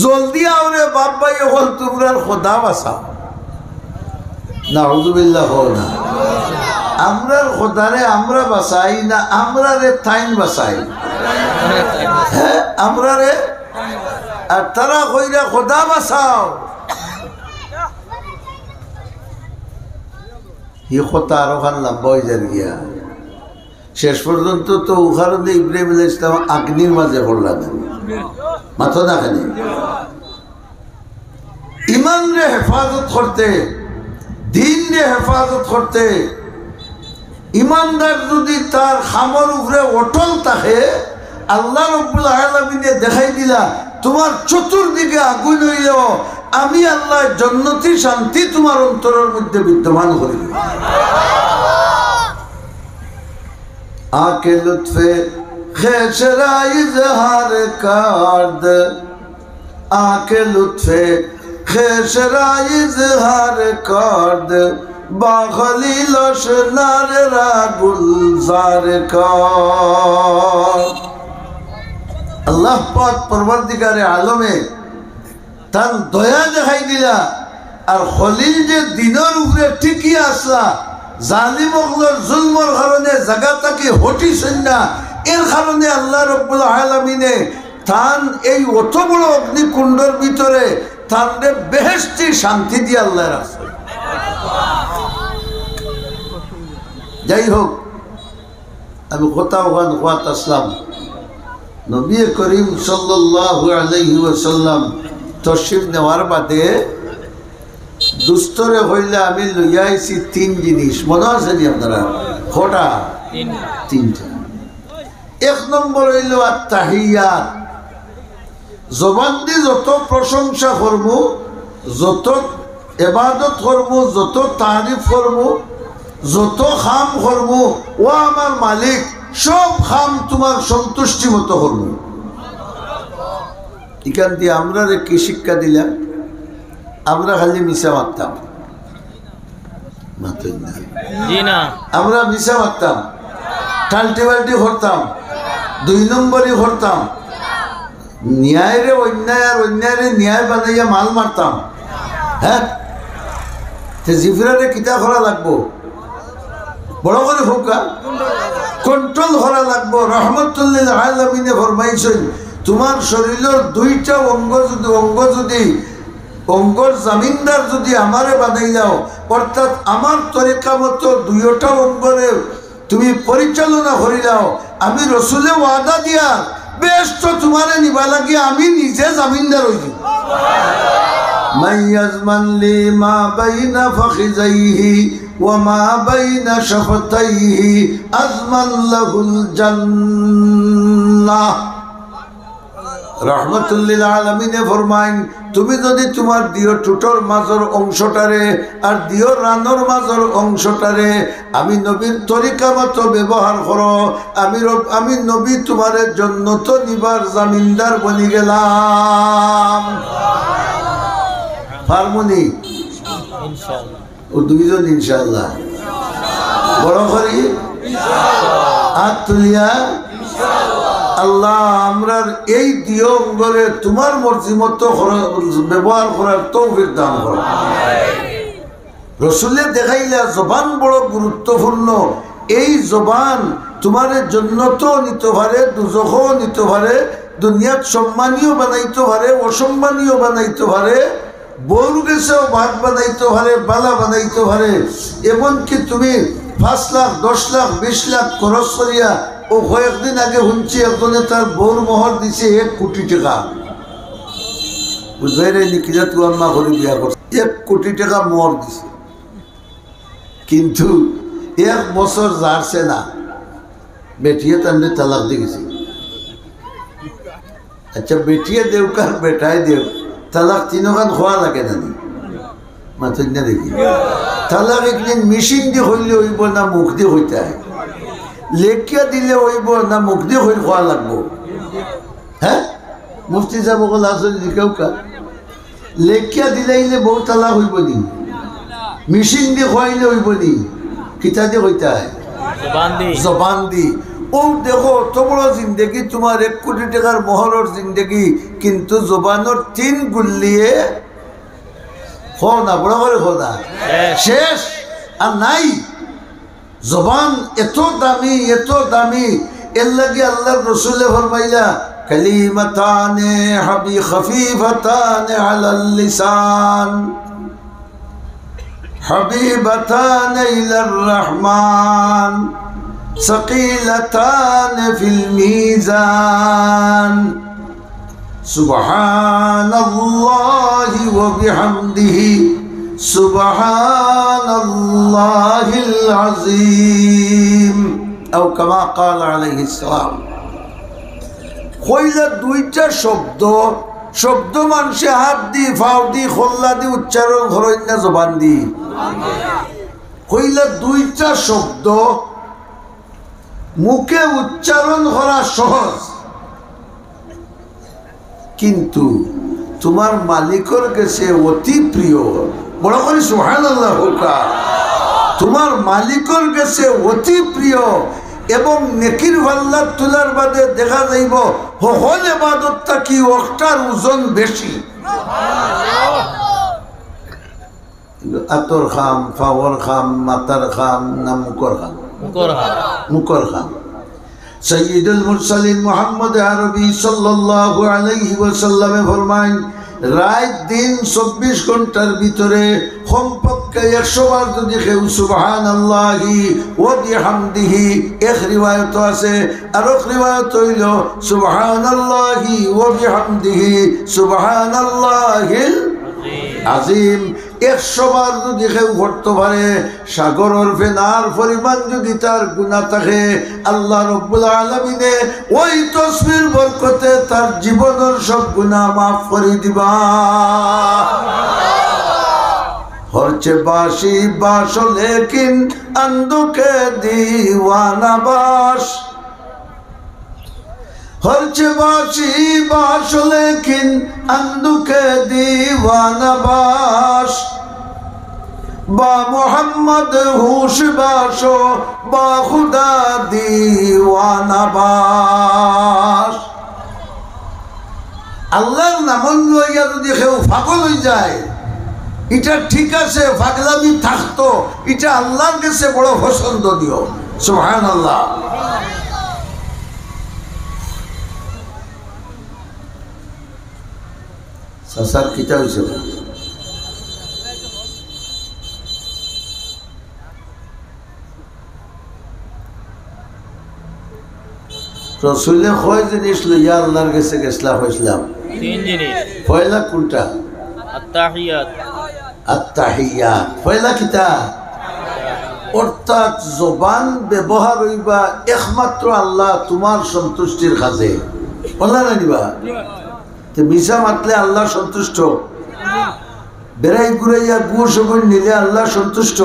S1: জলদি আওরে বাপ ভাই এখন তোমরা খোদা বাঁচাও নাউজুবিল্লাহ হল না আমরা খোদারে আমরা বাঁচাই না আমরা রে তাইন বাঁচাই হ্যাঁ আমরা রে আর তারা কইরা খোদা বাঁচাও ই কথা আরো খান লম্বা হয়ে যান গিয়া শেষ পর্যন্ত তো উখারণে ইব্রাহিম আলাইহিস সালাম আগ্নির মাঝে পড়লেন মাথা না খানি ইমান রে হেফাজত করতে দিন রে হেফাজত করতে ইমানদার যদি তার খামর উপরে অটল থাকে আল্লাহ রাব্বুল আলামিনে দেখাই দিলা তোমার চতুর্দিকে আগুন হইলেও আমি আল্লাহ জান্নাতি শান্তি তোমার অন্তরের মধ্যে বিদ্যমান করি आके लुत्फे खेशरा इजहार कार्द आके लुत्फे खेशरा इजहार कार्द बाखलील शनार रा गुलजार कार्द अल्लाह पाक परवरदिगारे आलमे तान दया देखाई दिला और खलील जे दिनर उपरे टिकी आसला জালিম হকলর জুলমর কারণে জায়গাটাকে হটিছেন না এর কারণে আল্লাহ রাব্বুল আলামিনে তান এই অত বড় অগ্নিকুণ্ডের ভিতরে তানরে বেহেশতি শান্তি দিয়ে আল্লাহ রাখছে যাই হোক আমি কথা ওখান ওয়াত আসলাম নবী করিম সাল্লাল্লাহু আলাইহি ওয়াসাল্লাম তশরিফ নেওয়ার বাদে দুস্তরে হইলে আমি লইয়া আইছি তিন জিনিস মনে আছে নি আপনারা কটা তিনটা এক নম্বর হইল আত-তাহিয়াত জবান দিয়ে যত প্রশংসা করবো যত ইবাদত করবো যত তারিফ করবো যত খাম করবো ও আমার মালিক সব খাম তোমার সন্তুষ্টি মতো করবো এখান দিয়ে আমরা কি শিক্ষা দিলাম আমরা খালি মিশা মারতাম আমরা মিশা মারতাম টাল্টি বাল্টি করতাম দুই নম্বরই করতাম ন্যায় রে অন্যায় আর অন্যায় রে ন্যায় বানাইয়া মাল মারতাম হ্যাঁ জিফরারে কিতা করা লাগবো বড় করে হোকা কন্ট্রোল করা লাগবো রহমতুল্লিল আলামিনে ফরমাইছেন তোমার শরীরের দুইটা অঙ্গ যদি অঙ্গর জামিনদার যদি আমারে বানাই যাও অর্থাৎ আমার তরিকা মতো দুইটা অঙ্গরে তুমি পরিচালনা করি যাও আমি রসুলে ওয়াদা দিয়া বেশ তো তোমারে নিবা লাগি আমি নিজে জামিনদার হইছি মাইয়াজমান লি মা বাইনা ফাখিজাইহি ওয়া মা বাইনা শাফাতাইহি আজমান লাহুল জান্নাহ রহমতুল্লিল আলামিনে ফরমাইন তুমি যদি তোমার দিও টুটোর মাঝর অংশটারে আর দিও রানোর মাঝর অংশটারে আমি নবীর তরিকা মতো ব্যবহার করো আমি নবী তোমারে জান্নাত নিবার জামিনদার বনি গেলাম ফারমুনি ইনশাআল্লাহ ও দুইজন ইনশাআল্লাহ বড় করি হাত তুলিয়া আল্লাহ আমরা এই দিও অঙ্গরে তোমার মর্জি মতো ব্যবহার করার তৌফিক দান করো রসুলে দেখাইলা জবান বড় গুরুত্বপূর্ণ এই জবান তোমার জন্নতও নিতে পারে দুজখও নিতে পারে দুনিয়াত সম্মানীয় বানাইতে পারে অসম্মানীয় বানাইতে পারে বউর গেছেও ভাত বানাইতে পারে বালা বানাইতে পারে এমনকি তুমি 5 লাখ 10 লাখ 20 লাখ খরচ করিয়া ও কয়েকদিন আগে শুনছি একজনে তার বউর মোহর দিছে 1 কোটি টাকা বুঝাই রে নিকিজা তু আম্মা করে বিয়া করছে 1 কোটি টাকা মোহর দিছে কিন্তু 1 বছর যাচ্ছে না বেটিয়ে তান্ডে তালাক দিয়ে গেছে আচ্ছা বেটিয়ে দেউকার বেটায় দেউ তালাক তিনখান খোয়া লাগে না মাথা না দেখি তালাক একদিন মেশিন দিয়ে হইলে হইব না মুখ দিয়ে হইতে হয় লেখিয়া দিলে হইব না মুখ দিয়ে হইল খোয়া লাগবো? হ্যাঁ, মুফতি সাহেব সকল আসলে কেউ কা লেখিয়া দিলে বউ তালা হইব নি? মেশিন দিয়ে খোয়াইলে হইব নি? কিতা দিয়ে হইতা হয়? জবান দি। ও দেখো অত বড় জিন্দেগি, তোমার 1 কোটি টাকার মহরের জিন্দেগি, কিন্তু জবানোর 3 গুল্লিয়ে খো না, বড় করে খো না, শেষ আর নাই। জবান এত দামি, এত দামি, এর লাগে আল্লাহর রাসূল ফরমাইলা কালিমাতানে হাবি খফিফাতানে আলাল লিসান হাবিবাতানে ইলার রহমান ثقيلتان في الميزان سبحان الله وبحمده سبحان الله العظيم أو كما قال عليه السلام কইলা দুইটা শব্দ মানুষে হাত দি, ফাও দি, খোল্লা দি উচ্চারণ করেন না জবান দি। কইলা দুইটা শব্দ মুখে উচ্চারণ করা সহজ, কিন্তু তোমার মালিকের কাছে অতি প্রিয়। বড় করে সুবহানাল্লাহ হোকা। তোমার মালিকের কাছে অতি প্রিয় এবং নেকির পাল্লা তোলার বাদে দেখা যাইব সকল ইবাদতটা কি ওটার ওজন বেশি। আতর খাম, ফাওয়ার খাম, মাতার খাম না মুকর খাম? মুকর খাম। সৈয়দুল মুরসালিন মুহাম্মদ আরবি সাল্লাল্লাহু আলাইহি ওয়াসাল্লামে ফরমায়, রাত দিন 24 ঘন্টার ভিতরে কমপক্ষে 100 বার যদি কেউ সুবহানাল্লাহি ওয়া বিহামদিহি, এক রিওয়ায়াত আছে, আর এক রিওয়ায়াত হইল সুবহানাল্লাহি ওয়া বিহামদিহি সুবহানাল্লাহিল আজিম, 100 বার যদি কেউ করতে পারে, সাগরের ফেনার পরিমাণ যদি তার গুনাহ থাকে, আল্লাহ রাব্বুল আলামিনে ওই তাসবির বরকতে তার জীবনের সব গুনাহ মাফ করে দিবা। হরচে বাসি বাস লেকিন আন্দুকে দিওয়ানা বাস, হরচে বাসি বাস লেকিন আন্দুকে দিওয়ানা বাস, বা মোহাম্মদ হুশ বাসো বা খুদা দিওয়ানা বাস। আল্লাহর নাম লইয়া যদি কেউ পাগল হয়ে যায়, এটা ঠিক আছে, পাগলামি থাকতো, এটা আল্লাহর কাছে বড় পছন্দনীয়। সুবহানাল্লাহ। সাসার কিতা হয়েছে? রসুলে কয় জিনিস লইয়া আল্লাহর কাছে গেছলা হইছিলাম?
S2: 3 জিনিস।
S1: পয়লা কোনটা?
S2: আত্তাহিয়াত।
S1: আত্তাহিয়াত পয়লা কিতা? অর্থাৎ জবান ব্যবহার হইবা একমাত্র আল্লাহ তোমার সন্তুষ্টির কাজে। বলা না নিবা মিশা মাতলে আল্লাহ সন্তুষ্ট, বেড়াই ঘুরাইয়া গুড় সবুর নিলে আল্লাহ সন্তুষ্ট?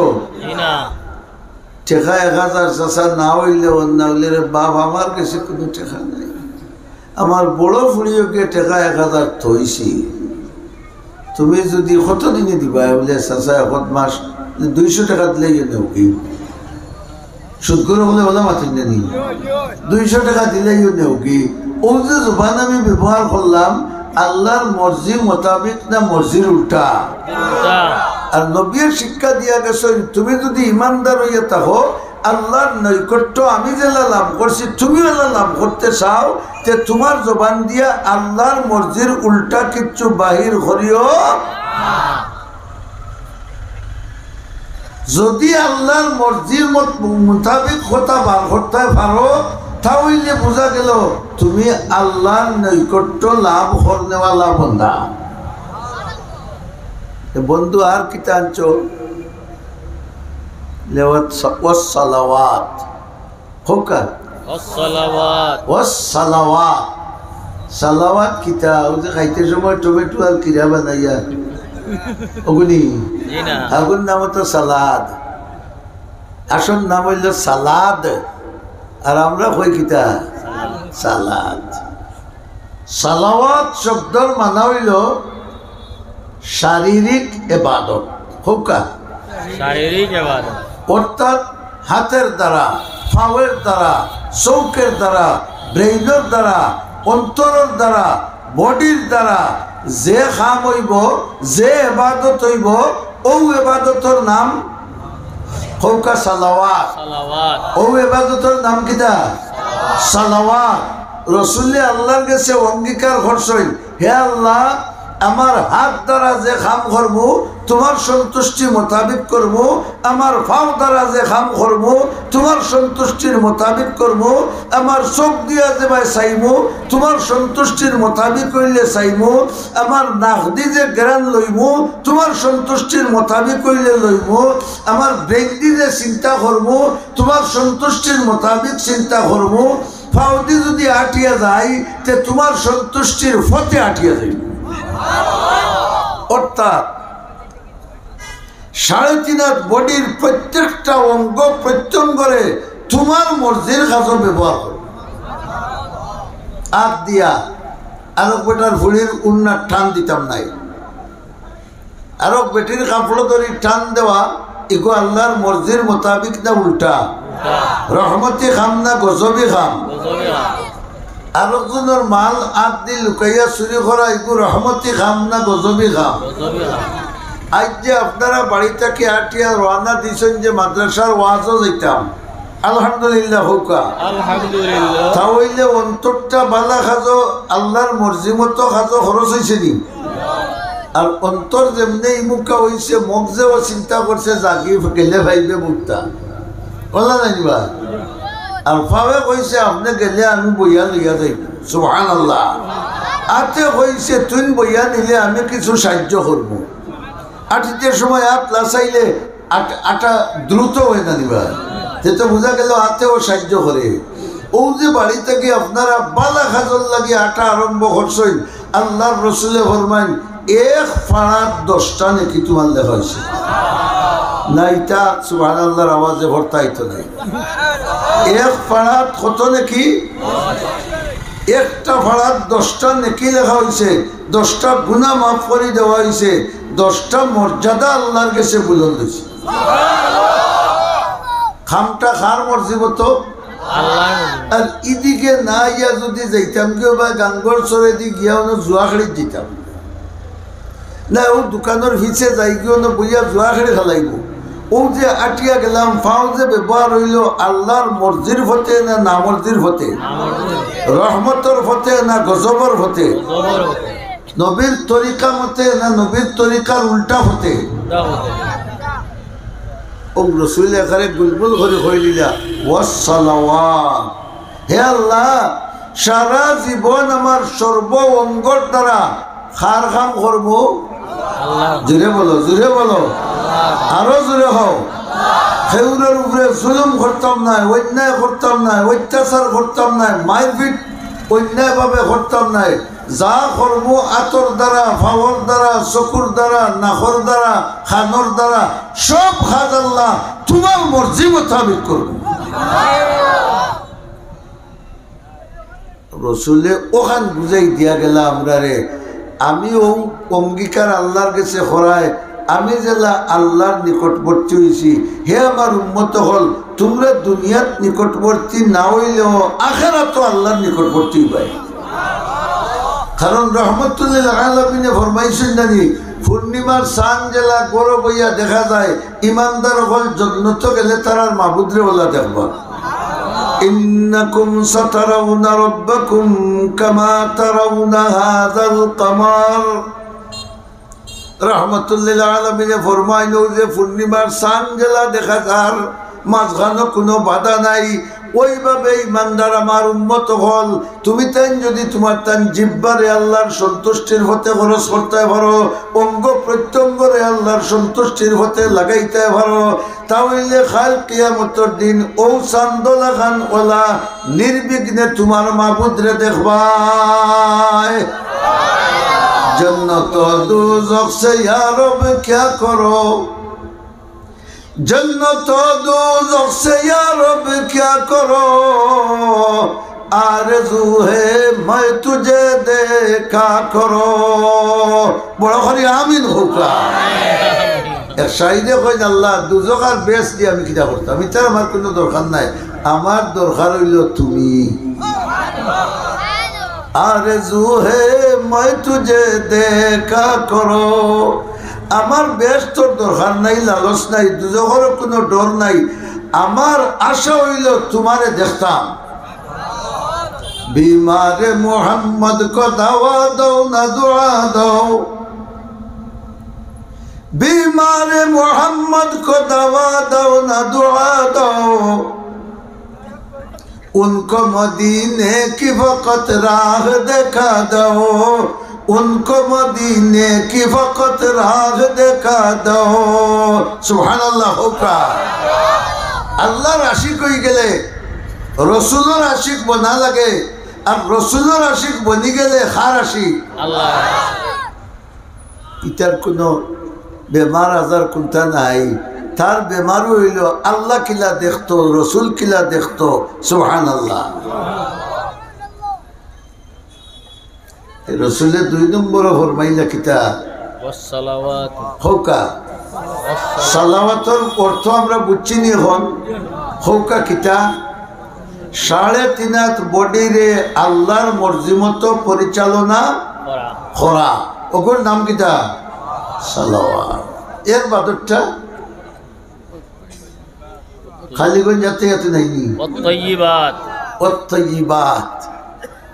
S1: টেকা 1000 চাষা না হইলে অন্য হইলে রে বাপ আমার কাছে কোনো টেকা নাই, আমার বড় ফুড়িওকে টেকা 1000 থইছি, তুমি যদি কত দিনে দিবা? বলে চাষা 1 মাস 200 টাকা দিলেই নেও কি? সুদ করে বলে বলা মাতিন জানি 200 টাকা দিলেই নেও কি? ও যে জবান আমি ব্যবহার করলাম আল্লাহর মর্জি মোতাবেক না মর্জির উল্টা? আর নবীর শিক্ষা দিয়া গেছে, তুমি যদি ইমানদার হইয়া থাকো, আল্লাহর নৈকট্য আমি যেলা লাভ করছি তুমিও এলা লাভ করতে চাও, তে তোমার জবান দিয়া আল্লাহর মর্জির উল্টা কিচ্ছু বাহির করিও। যদি আল্লাহর মর্জির মোতাবেক কথা বার করতে পারো, তাহলে বোঝা গেল তুমি আল্লাহর নৈকট্য লাভ করনেওয়ালা বন্ধা। বন্ধু আর কি আনছো? সালাওয়াত হোকা, সালাওয়াত সালাওয়াত কিতা? ও যে খাইতে সময় টমেটো আর কিরা বানাইয়া ওগুনি, আগুন নাম তো সালাদ, আসল নাম হইল সালাদ। আর আমরা কই কিতা সালাত। সালাওয়াত শব্দর মানা হইল শারীরিক ইবাদত। হোকা
S2: শারীরিক ইবাদত,
S1: অর্থাৎ হাতের দ্বারা, পাওয়ের দ্বারা, চৌকের দ্বারা, ব্রেইনের দ্বারা, অন্তরের দ্বারা, বডির দ্বারা যে কাম হইব, যে ইবাদত হইব, ও ইবাদতের নাম হোকা সালাওয়াত।
S2: সালাওয়াত,
S1: ও ইবাদতের নাম কিতা সালাওয়াত। রসুল আল্লাহর কাছে অঙ্গীকার করছেন, হে আল্লাহ, আমার হাত দ্বারা যে কাম করব তোমার সন্তুষ্টি মোতাবিক করব, আমার পাও দ্বারা যে কাম করব তোমার সন্তুষ্টির মোতাবিক করব, আমার চোখ দিয়া যে ভাই চাইব তোমার সন্তুষ্টির মোতাবিক হইলে চাইব, আমার নাক দি যে জ্ঞান লইব তোমার সন্তুষ্টির মোতাবিক হইলে লইব, আমার ব্রেন দি যে চিন্তা করব তোমার সন্তুষ্টির মোতাবিক চিন্তা করব, পাও দি যদি আটিয়া যায় তে তোমার সন্তুষ্টির ফতে আটিয়া যাইব। অর্থাৎ 3.5 বডির প্রত্যেকটা অঙ্গ প্রত্যঙ্গরে তোমার মর্জির কাজও ব্যবহার করো। হাত দিয়া আরো বেটার ভুড়ির উন্নার টান দিতাম নাই, আরো বেটির কাপড় ধরি টান দেওয়া এগো আল্লাহর মর্জির মোতাবিক না উল্টা? রহমতি খাম না গজবি খাম? আরেকজনের মাল আগ দি লুকাইয়া চুরি করা এগো রহমতি খাম না গজবি খাম? আজ যে আপনারা বাড়ি থেকে আটিয়া রওনা দিয়েছেন যে মাদ্রাসার ওয়াজও যাইতাম, আলহামদুলিল্লাহ হোকা
S2: আলহামদুলিল্লাহ।
S1: তাহলে অন্তরটা বালা খাজো আল্লাহর মর্জি মতো খাজো খরচ হয়েছে নি? আর অন্তর যেমনি ইমুকা হয়েছে, মগ যে ও চিন্তা করছে জাগি গেলে ভাইবে মুক্তা বলা জানিবা, আর ফাবে কইছে আপনি গেলে আমি বইয়া লইয়া যাইব। সুবহানাল্লাহ। আতে কইছে তুই বইয়া নিলে আমি কিছু সাহায্য করবো। আটিতে সময় হাত লাসাইলে আটা দ্রুত হয়ে না দিবা, যেটা বোঝা গেল হাতেও সাহায্য করে। ও যে বাড়ি থেকে আপনারা বালা খাজল লাগে আটা আরম্ভ করছেন, আল্লাহর রসুলে ফরমাইন 1 ফাড়াত 10টা নাকি তোমার লেখা হয়েছে না? এটা সুবহানাল্লাহর আওয়াজে ভর্তাইতো নাই। 1 ফাড়াত কত নাকি? একটা ফাড়াত 10টা নাকি লেখা হয়েছে, 10টা গুনাহ মাফ করে দেওয়া হয়েছে, 10টা মর্যাদা আল্লাহর কাছে বুলন্দ হয়েছে। খামটা খার মর্জি মতো আর ইদিকে না ইয়া যদি যাইতাম কেউ বা গাঙ্গর চরে দি গিয়া জুয়া খেড়ি দিতাম না, ও দোকানের ভিচে যাই গিয়ে বইয়া জুয়া খেড়ে খেলাইব। ও যে আটিয়া গেলাম ফাও যে ব্যবহার হইল আল্লাহর মর্জির ফতে না না মর্জির ফতে, রহমতর ফতে না গজবর ফতে, নবীর তরিকা মতে না নবীর তরিকার উল্টা হতে? ও রসুল এখানে গুলগুল করে হইলিলা ওয়াসসালাওয়াত। হে আল্লাহ, সারা জীবন আমার সর্ব অঙ্গর দ্বারা খার খাম করবো। জোরে বলো, জোরে বলো, আরো জোরে হও। খেউরের উপরে জুলুম করতাম না, অন্যায় করতাম না, অত্যাচার করতাম না, মারপিট অন্যায় ভাবে করতাম নাই। যা করব আতর দ্বারা, ফাওয়ার দ্বারা, চকুর দ্বারা, নাকর দ্বারা, খানোর দ্বারা, সব কাজ আল্লাহ তোমার মর্জি মোতাবেক করব। রসুলে ওখান বুঝাই দিয়া গেল আমরা রে, আমি ও অঙ্গীকার আল্লাহর কাছে করায় আমি জেলা আল্লাহর নিকটবর্তী হয়েছি। হে আমার উম্মত হল, তোমরা দুনিয়ার নিকটবর্তী না হইলেও আখিরাতে আল্লাহর নিকটবর্তী পাই। কারণ রহমতুল্লিল আলামিনে ফরমাইছেন জানি পূর্ণিমার চাঁদ জেলা গরব হইয়া দেখা যায়, ইমানদার হল জন্নত গেলে তারার মাহবুদরে বলা দেখবা। ইন্নাকুম সাতারাউনা রাব্বাকুম কামা তারাউনা হাযাল কামার। রহমতুল্লিল আলামিনে ফরমাইল যে পূর্ণিমার চাঁদ জেলা দেখা যার মাঝখানে কোনো বাধা নাই, ওইভাবে ইমানদার আমার উম্মত হল। তুমি তাই যদি তোমার তান জিব্বারে আল্লাহর সন্তুষ্টির হতে খরচ করতে পারো, অঙ্গ প্রত্যঙ্গরে আল্লাহর সন্তুষ্টির হতে লাগাইতে পারো, তাহলে খাল কিয়ামতের দিন ও চান্দলা খান ওলা নির্বিঘ্নে তোমার মাহবুদরে দেখবাই। जन्नत दोज़ख से या रब क्या करो, जन्नत दोज़ख से या रब क्या करो, आरज़ू है मैं तुझे देखा करो बड़ा खरी आमीन होगा एक शाहिदे कोई अल्लाह दुजोकार बेस দিয়ে আমি কিটা করতাম ইতার আমার কোনো দরকার নাই আমার দরকার হইল তুমি आरज़ू है मैं तुझे देखा करो আমার বেশ তোর দরকার নাই লালস নাই দুজোকার কোনো ডর নাই আমার আশা হইল তোমারে দেখতাম बीमार मोहम्मद को दवा दो न दुआ दो बीमार मोहम्मद को दवा दो न दुआ दो उनको मदीने की वक़्त राह दिखा दो उनको मदीने की वक़्त राह दिखा दो सुभान अल्लाह होगा अल्लाह आशिक हो गए रसूलर आशिक बना लगे আর রসুলের আশিক বনি গেলে খার আশিক আল্লাহ ইতার কোনো বেমার আজার কোনটা নাই তার বেমার হইল আল্লাহ কিলা দেখতো রসুল কিলা দেখতো সুবহানাল্লাহ রসুলে 2 নম্বর ফরমাইলা কিতা
S2: ওয়াসসালাওয়াত
S1: হোকা সালাওয়াতের অর্থ আমরা বুঝছি নি এখন হোকা কিতা 3.5 বডি রে আল্লাহর মর্জি মতো পরিচালনা করা ওগর নাম কিটা সালাওয়াত এর বাদরটা খালিগঞ্জ যাতে যাতে নাইনি
S2: ওয়াত-তাইয়িবাত
S1: ওয়াত-তাইয়িবাত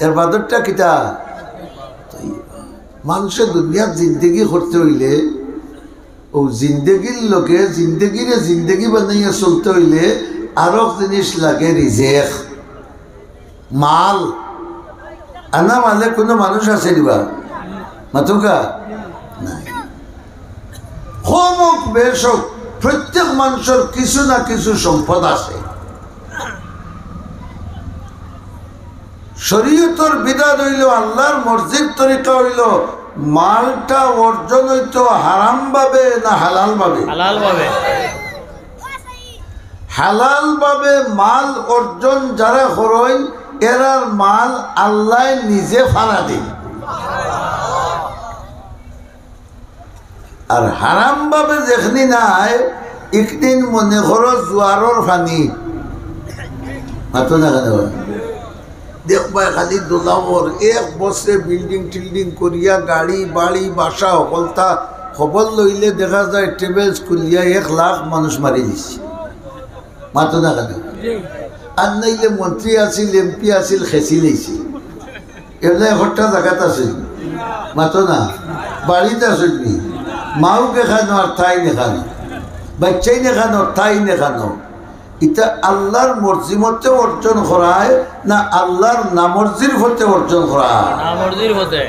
S1: এর বাদরটা কিটা মানুষের দুনিয়ার জিন্দেগি করতে হইলে ও জিন্দেগির লোকে জিন্দেগিরে জিন্দেগি বানাইয়া চলতে হইলে আরো জিনিস লাগে রিজেক মাল আনা মালে কোনো মানুষ আছে দিবা মাতুকা নাই হোক বেশ হোক প্রত্যেক মানুষের কিছু না কিছু সম্পদ আছে শরীয়তের বিধান হইল আল্লাহর মর্জির তরিকা হইল মালটা অর্জন হইতো হারাম ভাবে না হালাল ভাবে
S2: হালাল ভাবে
S1: হালাল ভাবে মাল অর্জন যারা করেন এরার মাল আল্লাহ নিজে ফানা দেন আর হারাম ভাবে যেখানে নাই একদিন মনে করো জোয়ারর ফানি মাতো না কেন দেখবা খালি দোলাবর এক বছরে বিল্ডিং টিল্ডিং করিয়া গাড়ি বাড়ি বাসা সকলতা খবর লইলে দেখা যায় টেবিলস খুলিয়া 1 লাখ মানুষ মারি দিচ্ছে মাতো না কেন আর নাইলে মন্ত্রী আছিল এমপি আছিল খেঁচি লেছি এগুলো একটা জায়গাত আছে মাতো না বাড়িতে আসেনি মাও দেখানো আর তাই দেখানো বাচ্চাই দেখানো তাই দেখানো এটা আল্লাহর মর্জি মতে অর্জন করায় না আল্লাহর নামর্জির হতে অর্জন করায়
S2: নামর্জির হতে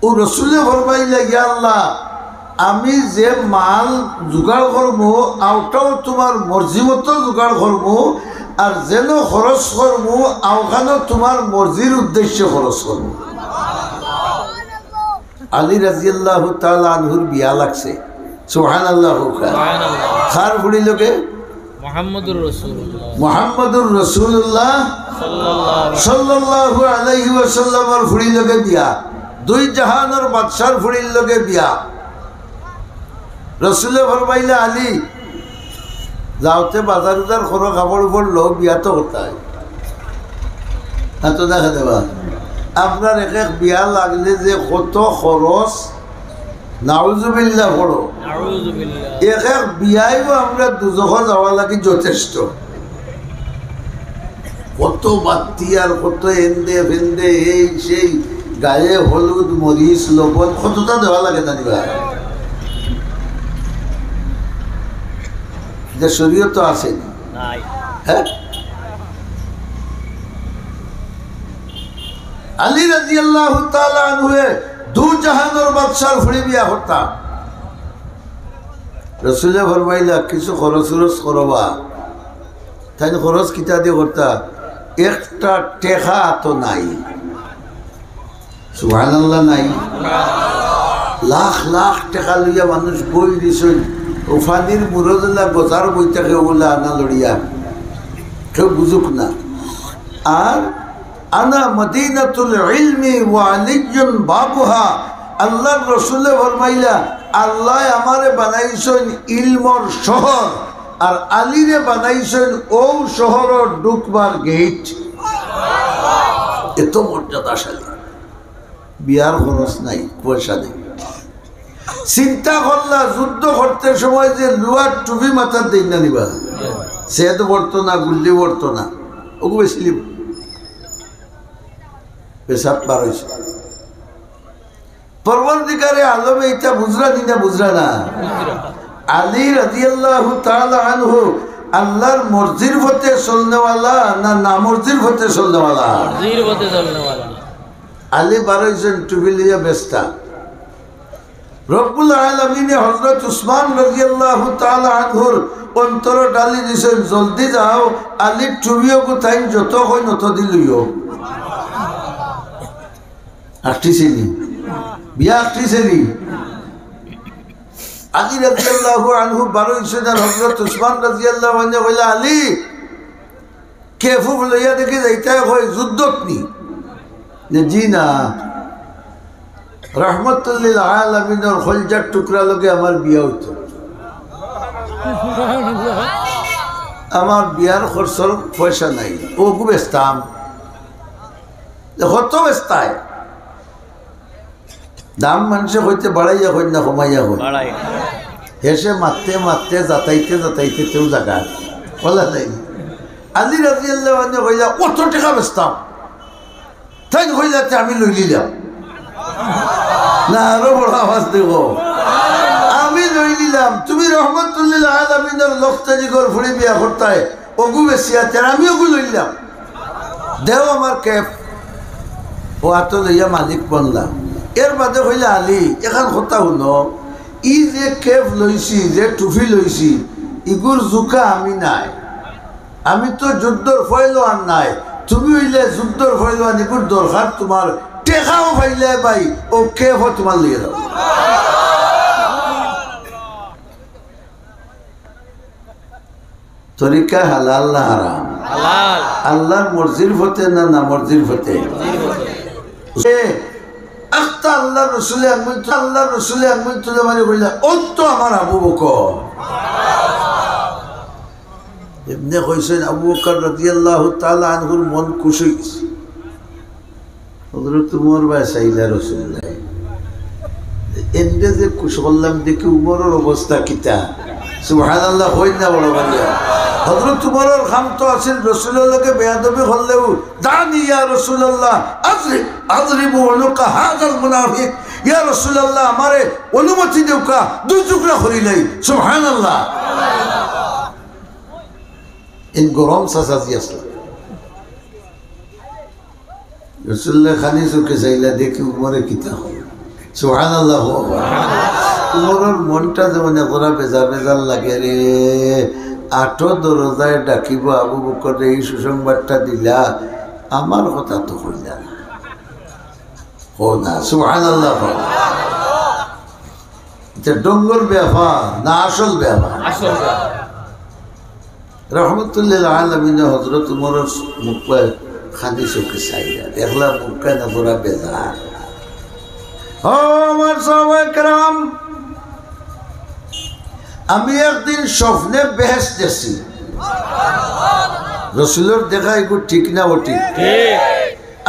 S1: ও রসুলে ফরমাইলে ইয়া আল্লাহ আমি যে মাল জোগাড় করবো আওটাও তোমার মর্জি মতো জোগাড় করবো আর যেন খরচ করবো আওখানো তোমার মর্জির উদ্দেশ্যে খরচ করবো আলী রাদিয়াল্লাহু তাআলা আনহুর বিয়া লাগছে সুবহানাল্লাহ খার ফুড়ি লোকে মুহাম্মদুর রাসূলুল্লাহ সাল্লাল্লাহু আলাইহি ওয়াসাল্লামের ফুড়ি লোকে বিয়া 2 জাহানের বাদশার ফুড়ির লোকে বিয়া রসুলে ফরমাইলে আলী যাওতে বাজার উজার খরো কাপড় উপর লোক বিয়া তো করতে হয় তো দেখা দেবা আপনার এক এক বিয়া লাগলে যে কত খরচ নাউজুবিল্লাহ পড়ো এক এক বিয়াইও আমরা দুজখ যাওয়া লাগে যথেষ্ট কত বাতি আর কত এন্দে ফেন্দে এই সেই গায়ে হলুদ মরিচ লবণ কতটা দেওয়া লাগে জানিবা যে শরীয়ত আছে হ্যাঁ আলী রাদিয়াল্লাহু তাআলা আনহু 2 জাহানের বাদশার ফুড়ি বিয়া করতা রসুলে ফরমাইলা কিছু খরচ করবা তাই খরচ কিতা দিয়ে করতা একটা টেকা তো নাই সুবহানাল্লাহ নাই লাখ লাখ টাকা লইয়া মানুষ বই দিছেন ওফানির মুরদলা গোজার বই থাকে ওগুলা আনা লড়িয়া কেউ বুঝুক না। আর আনা মদিনাতুল ইলমি ওয়া আলিয়্যুন বাবুহা, আল্লাহর রাসূলে ফরমাইলা আল্লাহ আমারে বানাইছেন ইলমর শহর, আর আলীরে বানাইছেন ও শহরের ঢুকবার গেট। এত মর্যাদাশালী, বিয়ার খরচ নাই, পয়সা নেই। চিন্তা করলা যুদ্ধ করতে সময় যে লুয়ার টুপি মাথার দিন না নিবা, সে তো পড়তো না, গুল্লি পড়তো না, ওকে বেশি লিব পেশাব পার হয়েছে। পরবর্তীকারে আলমে এটা বুঝরা দিনা বুঝরা না, আলী রাদিয়াল্লাহু তাআলা আনহু আল্লাহর মর্জির পথে চলনেওয়ালা না না মর্জির পথে চলনেওয়ালা?
S2: মর্জির পথে চলনেওয়ালা।
S1: আলী বারোইজন টুপি লিয়া বেস্তা। রব্বুল আলামিনে হযরত উসমান রাদিয়াল্লাহু তাআলা আনহুর অন্তর ডালি দিছেন, জলদি যাও আলীর টুপিও কোথায় যত হয় নত দিলিও। আটটিছেনি বিয়া, আটটিছেনি। আলী রাদিয়াল্লাহু আনহু বারোইছেন, আর হযরত উসমান রাদিয়াল্লাহু আনহু কইলা আলী কেফু লইয়া দেখি যাইতে হয় যুদ্ধত নি? জি না, রহমতুল্লিল আলামিনের খলজার টুকরা লোকে আমার বিয়া হইতো। আমার বিয়ার খরচর পয়সা নাই, ওগু বেচতাম, কত বেচতায় দাম মানুষে হইতে বাড়াইয়া হই না কমাইয়া হই, হেসে মারতে মারতে যাতাইতে যাতাইতে তেও জায়গা বলা যায়নি। আলী রাদিয়াল্লাহু আনহু কইলা কত টাকা বেচতাম? তাই কইলাতে আমি লই লিলাম না, আরো বড় আওয়াজ দেব, আমি লই নিলাম। তুমি রহমতুল্লিল আলামিনের লখতাজিগর ফুড়ি বিয়া করতায় ওগু বেশিয়া তের আমি ওগু লইলাম, দেও আমার ক্যাপ। ও আত লইয়া মালিক বনলাম। এর বাদে হইলে আলী এখন কথা শুনো, ই যে ক্যাপ লইছি, যে টুফি লইছি, ইগুর জোকা আমি নাই, আমি তো যুদ্ধর ফয়লোয়ান নাই। তুমি হইলে যুদ্ধর ফয়লোয়ান, ইগুর দরকার তোমার টেকাও পাইলে ভাই ও কেফ তোমার লিয়ে দাও। তরিকা হালাল না হারাম?
S2: হালাল।
S1: আল্লাহর মর্জির ফতে না না মর্জির ফতে? আল্লাহর রসুলে আল্লাহর রসুলে আঙ্গুল তুলে মারি বললে ও তো আমার আবু বকর। এমনি কইছেন আবু বকর রাদিয়াল্লাহু তাআলা আনহুর মন খুশি হইছে। হযরত উমর ভাই সাইলা রাসূলুল্লাহ এন্ডে যে খুশ বললাম দেখি উমরের অবস্থা কিতা, সুবহানাল্লাহ হই না বড় ভাইয়া। হযরত উমরের খাম তো আছেন রাসূলুল্লাহকে বেয়াদবি করলেও দানি ইয়া রাসূলুল্লাহ আযরিবু উনুকা হাযাল মুনাফিক, ইয়া রাসূলুল্লাহ আমারে অনুমতি দেউকা দুই টুকরা করিলাই। সুবহানাল্লাহ। ইন গরম সাসাজি আসলা রাসূলুল্লাহ খানি চোখে চাইলা দেখি উমরে কিতা হয়। সুবহানাল্লাহ। উমরের মনটা যেমন এতটা বেজার বেজার লাগে রে, আটো দরজায় ডাকিব আবু বকর এই সুসংবাদটা দিলা, আমার কথা তো কইলা না, ও না। সুবহানাল্লাহ। এটা ডঙ্গর ব্যাপার না আসল ব্যাপার? রহমতুল্লিল আলামিন হযরত উমরের মুখ খানি চোখে চাইলা, দেখলা মুখটা না পুরা বেজার। ও আমার সাহাবায়ে কেরাম, আমি একদিন স্বপ্নে বেহেশত দেখছি। রাসূলের দেখা এগুলো ঠিক না ওটি?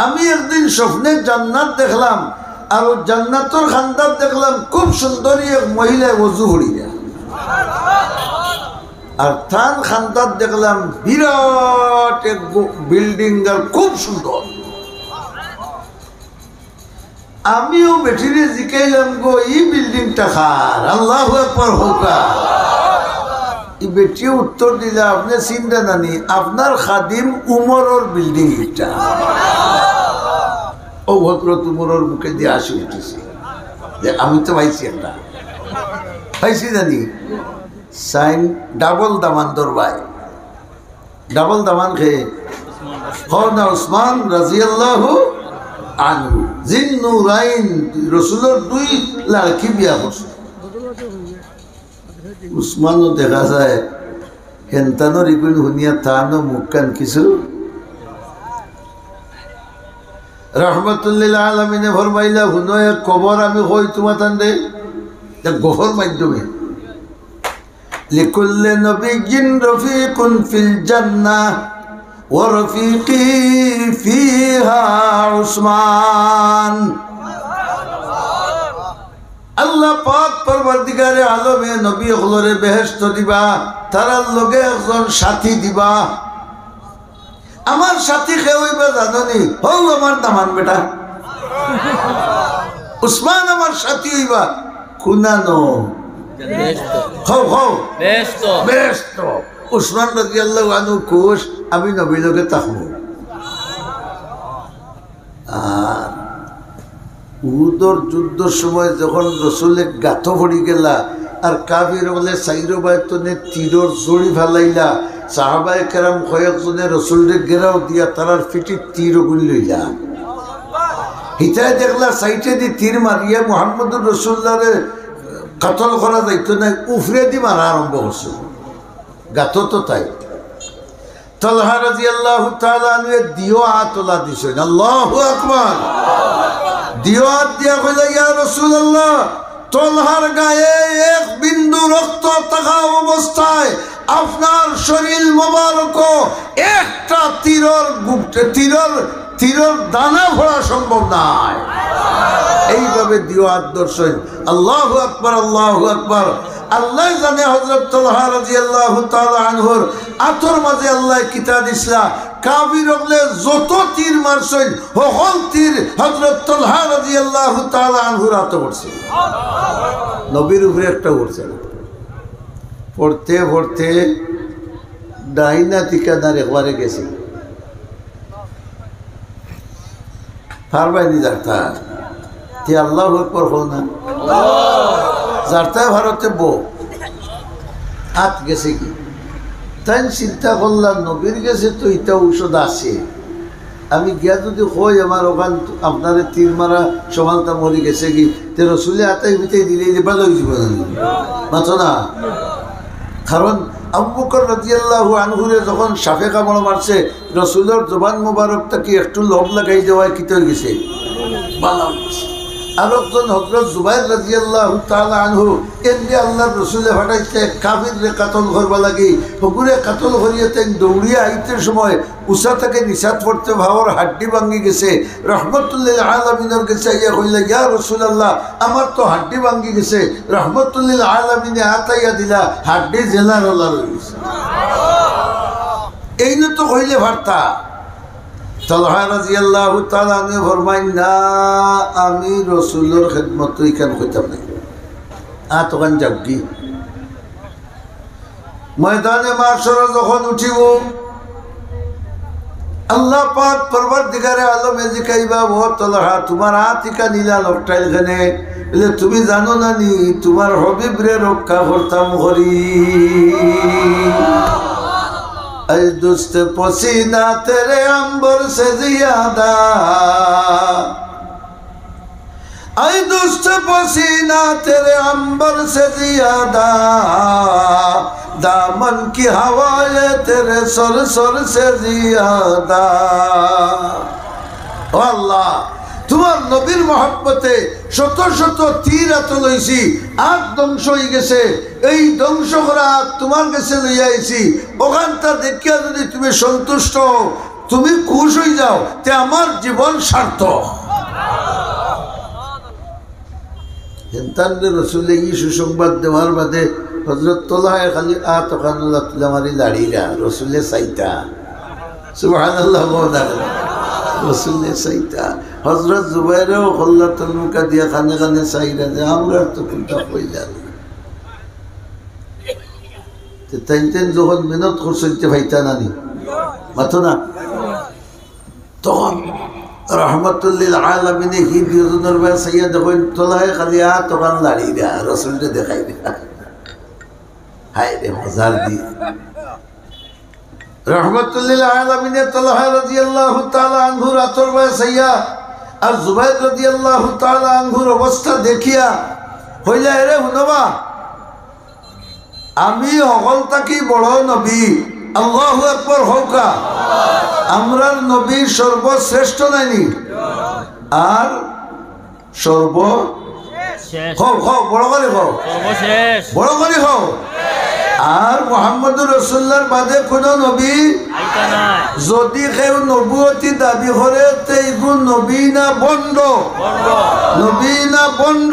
S1: আমি একদিন স্বপ্নে জান্নাত দেখলাম, আর জান্নাতের খান্দার দেখলাম খুব সুন্দরী এক মহিলা ওযু করিয়া, আর থান খান্দার দেখলাম বিরাট এক বিল্ডিং আর খুব সুন্দর। আমিও বেঠিরে জিকাইলাম গো এই বিল্ডিংটা খার? আল্লাহু আকবার হোকা। এই বেটিও উত্তর দিলা আপনি চিন্তা জানি আপনার খাদিম উমরের বিল্ডিং এটা। ও হযরত উমরের মুখে দিয়ে আসি উঠেছে যে আমি তো পাইছি একটা, পাইছি জানি সাইন ডাবল দামান দরবাই, ডাবল দামান খেয়ে হনা উসমান রাদিয়াল্লাহু আনহু জিন্নুরাইন, রাসূলের দুই লাড়কি বিয়া করছে। উসমানও দেখা যায় হেন্তানোর ইগুন হুনিয়া তানো মুক্কান কিছু রহমতুল্লিল আলমিনে ফরমাইলা হুনো এক কবর আমি হই তোমার তান্ডে গহর মাধ্যমে লিকুল্লি নবিয়্যিন রফিকুন ফিল জান্নাহ ওয়া রফিকি ফিহা উসমান। আল্লাহ পাক পরবর্তীকারে আলমে নবী হলরে বেহেশত দিবা, তারার লগে একজন সাথী দিবা। আমার সাথী কে হইবা জাননি? হও আমার দামান বেটা উসমান আমার সাথী হইবা। খুনানো হও হও বেহেশত। উসমান রাদিয়াল্লাহু আনহু কোষ আমি নবীর লগে থাকবো। আর উহুদের যুদ্ধের সময় যখন রসুলের গাথ ভরি গেলা আর কাফির বলে সাইরো বাইতনে তীরর জড়ি ফেলাইলা, সাহাবায়ে কেরাম কয়েকজনে রসুলরে গেরাও দিয়া তারার ফিটি তীর গুলি লইলা। হিতায় দেখলা সাইটে দি তীর মারিয়া মুহাম্মদুর রসুল্লাহরে কাতল করা যাইতো না, উফরে দি মারা আরম্ভ করছে। গাথ তো তাই। তালহা রাদিয়াল্লাহু তাআলা আনহু দিও আতলা দিছেন। আল্লাহু আকবার। দিও হাত দিয়া কইলা ইয়া রাসূলুল্লাহ, তালহার গায়ে এক বিন্দু রক্ত থাকা অবস্থায় আপনার শরীর মোবারক একটা তীরর দানা ভরা সম্ভব নয়। এইভাবে দিও হাত দর্শন। আল্লাহু আকবার আল্লাহু আকবার। আল্লাহ জানে হযরত তালহা রাদিয়াল্লাহু তাআলা আনহুর আতর মাঝে আল্লাহ কিতা দিছলা। কাফির হলে যত তীর মারছেন সকল তীর হযরত তালহা রাদিয়াল্লাহু তাআলা আনহুর আতর পড়ছে। নবীর উপরে একটা পড়ছে। পড়তে পড়তে ডাইনা ঠিকাদার একবারে গেছে। পারবাইনি যারতা তে আল্লাহু আকবার হো না যারতায় ভারতে বউ আত গেছে কি তাই চিন্তা করলাম নবীর গেছে তো এটা ঔষধ আছে, আমি গিয়া যদি কই আমার ওখান আপনারে তীর মারা সমানতা মরি গেছে কি তে রসুলে আতাই ভিতরে দিলে ভালো হয়ে যাব মাথো না। কারণ আবু বকর রাদিয়াল্লাহু আনহুরে যখন সাপে কামড় মারছে রসুলের জবান মোবারকটা কি একটু লোভ লাগাই যাওয়ায় কি হয়ে গেছে ভালো হয়েছে। আর একজন হযরত জুবাইর রাদিয়াল্লাহু তাআলা আনহু এমনি আল্লাহর রসুলে ফাটাইছে কাফিররে কাতল করবা লাগি হগুরে কাতল করিয়ে তেন দৌড়িয়ে আইতে সময় উষা থেকে নিষাদ পড়তে ভাবর হাড্ডি ভাঙ্গি গেছে। রহমতুল্লিল আলামিনের কাছে ইয়া কইলা ইয়া রাসূলুল্লাহ আমার তো হাড্ডি ভাঙ্গি গেছে। রহমতুল্লিল আলামিনে আতাইয়া দিলা হাড্ডি জেলার হলা রইছে। এই না তো কইলে ভারতা। তালহা রাদিয়াল্লাহু তাআলা আনহু ফরমাইন না আমি রাসূলের খিদমত ইখান কইতাম না। তখন যাবি ময়দানে মাশরা যখন উঠিব আল্লাহ পাক পরবর্তীকারে আলমে জিকাইবা ও তালহা তোমার আতিকা নীলা লোকটাইল খানে বলে তুমি জানো না নি তোমার হাবিবরে রক্ষা করতাম করি। ऐ दुस्त पसीना तेरे अंबर से ज्यादा, ऐ दुस्त पसीना तेरे अंबर से ज्यादा, दामन की हवाए तेरे सर सर से ज्यादा। अल्लाह তোমার নবীর মহব্বতে শত শত তীর এত লইছি আগ ধ্বংস হয়ে গেছে। এই ধ্বংস করা তোমার কাছে লইয়া আইছি। ওখানটা দেখিয়া যদি তুমি সন্তুষ্ট তুমি খুশ হয়ে যাও তে আমার জীবন সার্থক। হেনতানদের রসুলে এই সুসংবাদ দেওয়ার বাদে হযরত তালহা খালি আতকানুল্লাহ তুলামারি দাঁড়িয়ে রসুলে সাইতা সুবহানাল্লাহ রসুলে সাইতা। হযরত জুবাইরও হল্লা তলুকা দিয়া খানে খানে চাইরা যে আমরা তো কোনটা কইলা তাই যখন মেহনত করতে ভাইতা নানি মাথো না তখন রহমতুল্লিল আলামিনে হি দুজনের ভাই সাইয়া যখন তোলায় খালি তখন দাঁড়িয়ে রসুলটা দেখাই না হায় রে মজার দি রহমতুল্লিল আলামিনে তালহা রাদিয়াল্লাহু তাআলা আনহুর আতর ভাই সাইয়া আর জুবাইর রাদিয়াল্লাহু তাআলা আনহুর অবস্থা দেখিয়া হইলা রে হুনবা আমি অকলতা কি বড় নবী আল্লাহু আকবার হৌকা আমরার নবী সর্বশ্রেষ্ঠ নাইনি আর সর্ব
S2: শেষ
S1: হও হও বড় করে হও
S2: সর্বশেষ
S1: বড় করে হও আর মুহাম্মদুর রাসূলুল্লাহর বাদে কোন নবী
S2: আইতা নাই
S1: যদি কেউ নবুয়তি দাবি করে তে ইগুন নবী না বন্ড
S2: বন্ধ
S1: নবী না বন্ড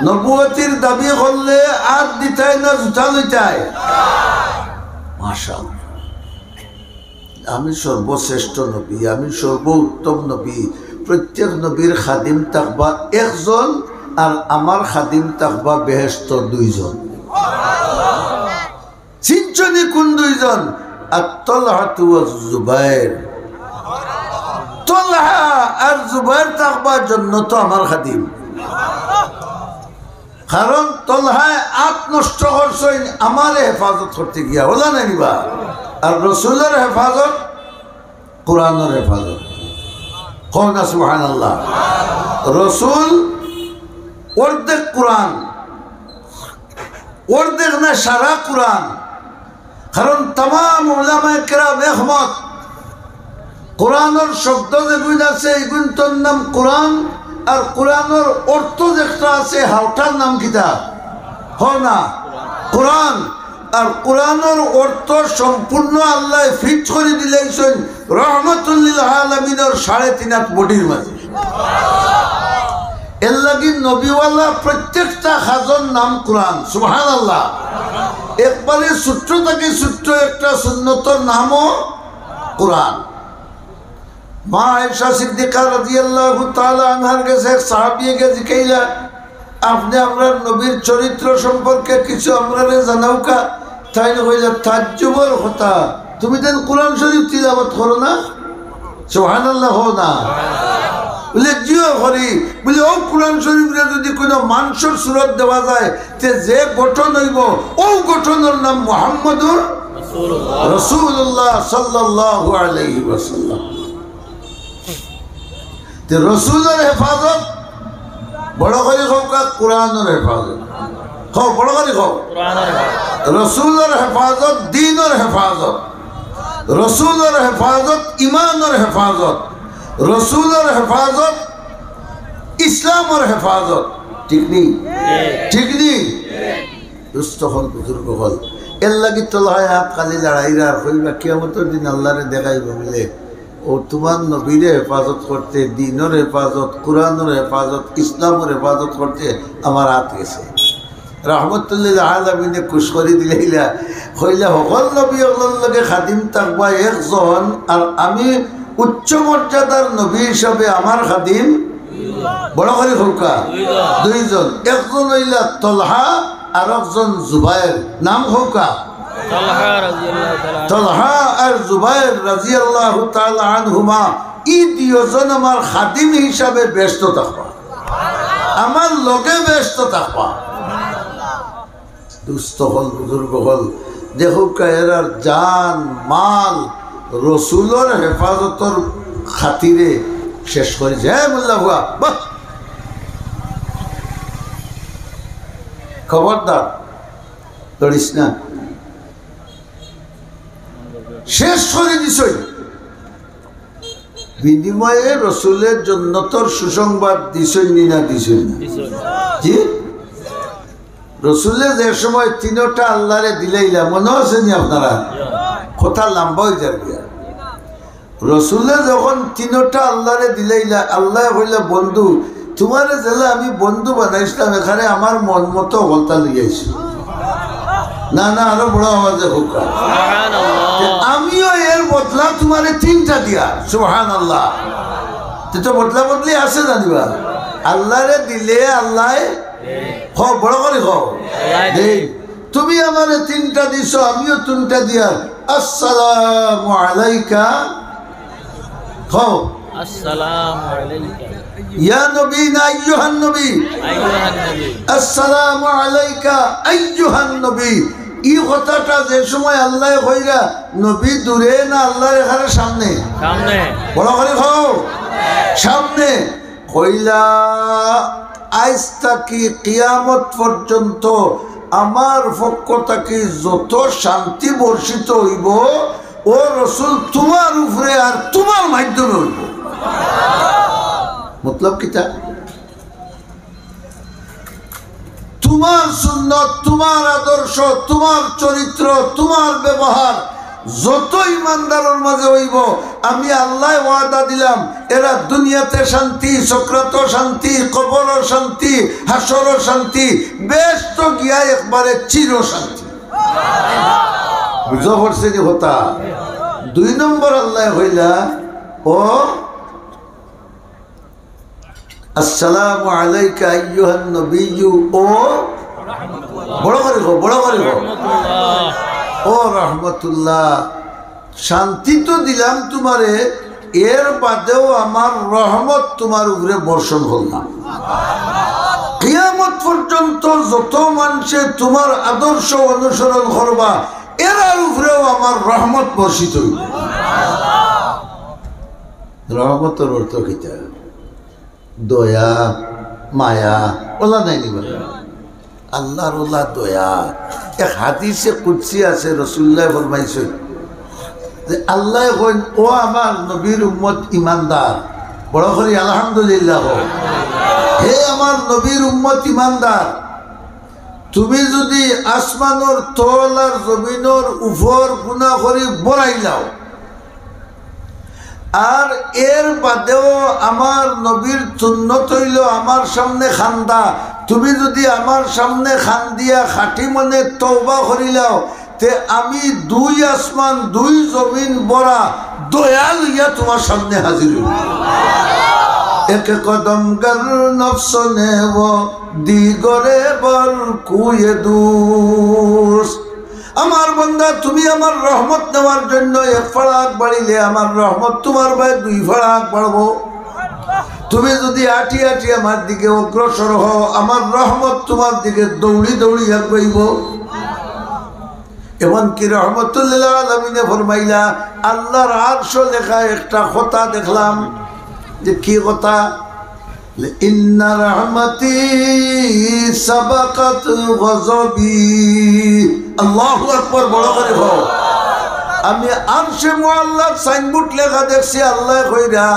S1: নবুয়তির দাবি করলে আর দিতাই না জুতা লইতাই মাশাআল্লাহ আমি সর্বশ্রেষ্ঠ নবী আমি সর্বোত্তম নবী প্রত্যেক নবীর খাদিম থাকবা একজন আর আমার খাদিম থাকবা বেহেশত দুইজন চিনচনি কোন দুইজন আত-তালহাতু ওয়াজ-জুবাইর তালহা আর জুবাইর থাকবা জান্নাত আমার খাদিম কারণ তালহায় আত নষ্ট করছেন আমার হেফাজত করতে গিয়া ওলা নাইবা আর রাসূলের হেফাজত কোরআনের হেফাজত কওনা সুবহানাল্লাহ রাসূল অর্ধেক কোরআন অর্ধেক না সারা কোরআন কারণ तमाम উলামায়ে কেরাম একমত কোরআনের শব্দ যেগুলো আছে এগুলোর নাম কোরআন আর কোরআনের অর্থ যেটা আছে হাওটার নাম কিতা হয় না কোরআন আর কোরআনের অর্থ সম্পূর্ণ আল্লাহ ফিট করে দিলেছেন রহমাতুল লিল আলামিনের 3.5 বডির মাঝে এর লাগি নবীওয়ালা প্রত্যেকটা হাজর নাম কোরআন সুবহানাল্লাহ একবারে সূত্র থেকে সূত্র একটা সুন্নতর নামও কোরআন মা আয়েশা সিদ্দিকা রাদিয়াল্লাহু তাআলা আনহার কাছে এক সাহাবীকে জিজ্ঞাসা আপনি আমরা নবীর চরিত্র সম্পর্কে কিছু আমরারে জানাওকা তাই কইলা তাজ্জুবের কথা তুমি দেন কোরআন শরীফ তিলাওয়াত করো না সুবহানাল্লাহ হো না বলে জিও করি বলে ও কোরআন শরীফে যদি কোনো মানুষের সুরত দেওয়া যায় তে যে গঠন হইব ও গঠনের নাম মুহাম্মদুর রাসূলুল্লাহ সাল্লাল্লাহু আলাইহি ওয়াসাল্লাম তে রাসূলের হেফাজত বড় করে হোক কোরআনের হেফাজত খাও বড় করে খাও
S2: কোরআনের
S1: রাসূলের হেফাজত দ্বীনের হেফাজত রাসূলের হেফাজত ঈমানের হেফাজত রাসূলের হেফাজত ইসলামের হেফাজত ঠিক নেই ঠিক নেই দুষ্ট হল বুজুর্গ হল এর লাগি তোলায় হাত খালি লড়াইরা কইবা কিয়ামতের দিন আল্লাহরে দেখাইব বলে ও তোমার নবীরে হেফাজত করতে দ্বীনের হেফাজত কোরআনের হেফাজত ইসলামের হেফাজত করতে আমার হাত গেছে রহমতুল্লিল আলামিনে খুশ করে দিলাইলা কইলা সকল নবী লগে খাদিম থাকবা একজন আর আমি উচ্চ মর্যাদার নবী হিসাবে আমার খাদিম বড় করে হোকা দুইজন একজন হইলা তলহা আর একজন জুবাইর নাম হোকা
S2: তালহা রাদিয়াল্লাহু তাআলা
S1: তলহা আর জুবাইর রাদিয়াল্লাহু তাআলা আনহুমা এই দুইজন আমার খাদিম হিসাবে ব্যস্ত থাকবা আমার লগে ব্যস্ত থাকবা দুস্থ হল বুজুর্গ হল দেখো এরার জান মাল রসুলের হেফাজতর খাতিরে শেষ করেছে হ্যাঁ মোল্লা ভুয়া বাহ খবরদার লড়িস না শেষ করে দিস বিনিময়ে রসুলের জন্য তোর সুসংবাদ দিছই না দিছই না জি রসুলের যে সময় তিনটা আল্লাহরে দিলাইলা মনে আছে নি আপনারা কথা লম্বা হয়ে যাবে রসুলে যখন তিনটা আল্লাহরে দিলাইলা আল্লাহ কইলা বন্ধু তোমার জেলা আমি বন্ধু বানাইছিলাম এখানে আমার মন মতো হলতা লিয়েছি না না আরো বড় আওয়াজে হোক আমিও এর বদলা তোমারে তিনটা দিয়া সুবহানাল্লাহ তো বদলা বদলি আছে জানিবা আল্লাহরে দিলে আল্লাহ বড় করে তুমি আমার তিনটা দিছ আমিও তিনটা দিয়া আসসালামু আলাইকা
S2: আসসালামু আলাইকা
S1: ইয়া নবী না আইয়ুহান নবী
S2: আইয়ুহান নবী
S1: আসসালামু আলাইকা আইয়ুহান নবী এই কথাটা যে সময় আল্লাহ কইরা নবী দূরে না আল্লাহর এখানে সামনে
S2: সামনে
S1: বড় করে খাও সামনে কইলা আজ তাকি কিয়ামত পর্যন্ত আমার পক্ষ থেকে যত শান্তি বর্ষিত হইব ও রসুল তোমার উপরে আর তোমার মাধ্যমে হইব। মতলব কিতা? তোমার সুন্নত, তোমার আদর্শ, তোমার চরিত্র, তোমার ব্যবহার যত ইমানদারের মাঝে হইব, আমি আল্লাহ ওয়াদা দিলাম এরা দুনিয়াতে শান্তি, সক্রাত শান্তি, কবর শান্তি, হাসর শান্তি, বেশ তো গিয়া একবারে চির শান্তি। বুঝা পড়ছে যে হতা। 2 নম্বর আল্লাহ হইলা ও আসসালামু আলাইকা আইয়ুহান নবিয়্যু, ও বড় করে গো, বড় করে গো, ও রহমতুল্লাহ, শান্তি তো দিলাম তোমারে, এর বাদেও আমার রহমত তোমার উপরে বর্ষণ হল না। কিয়ামত পর্যন্ত যত মানুষে তোমার আদর্শ অনুসরণ করবা এরার উপরেও আমার রহমত বর্ষিত হইল। রহমতের অর্থ কিতা? দয়া, মায়া, ওলা নাই নিবা আল্লাহর ওলা দয়া। এক হাদিসে কুদসি আছে, রাসূলুল্লাহ ফরমাইছেন যে আল্লাহ কইন, ও আমার নবীর উম্মত ইমানদার, বড় করে আলহামদুলিল্লাহ, হে আমার নবীর উম্মত ইমানদার, তুমি যদি আসমানোর তল আর জমিনোর উপর গুনাহ করি বড়াইলাও, আর এর বাদেও আমার নবীর সুন্নত হইল আমার সামনে খান্দা, তুমি যদি আমার সামনে খান্দিয়া খাটি মনে তওবা করিলাও, তে আমি 2 আসমান 2 জমিন বড়া দয়া লইয়া তোমার সামনে হাজির হইব। এক কদম গর নফস নে ও দিগরে বর কুয়ে দুস। আমার বান্দা, তুমি আমার রহমত নেওয়ার জন্য 1 ফারাক বাড়িলে আমার রহমত তোমার ভাই 2 ফারাক বাড়বো। তুমি যদি আটি আটি আমার দিকে অগ্রসর হও, আমার রহমত তোমার দিকে দৌড়ি দৌড়ি আগাইব। এমনকি রহমতুল্লিল আলামিনে ফরমাইলা, আল্লাহর আরশ লেখা একটা কথা দেখলাম। যে কি কথা? ইন্না রহমতি সাবাকাত গযবি। আল্লাহু আকবার, বড় করে বল। আমি আরশে মুআল্লার সাইনবোর্ড লেখা দেখছি, আল্লাহ কইরা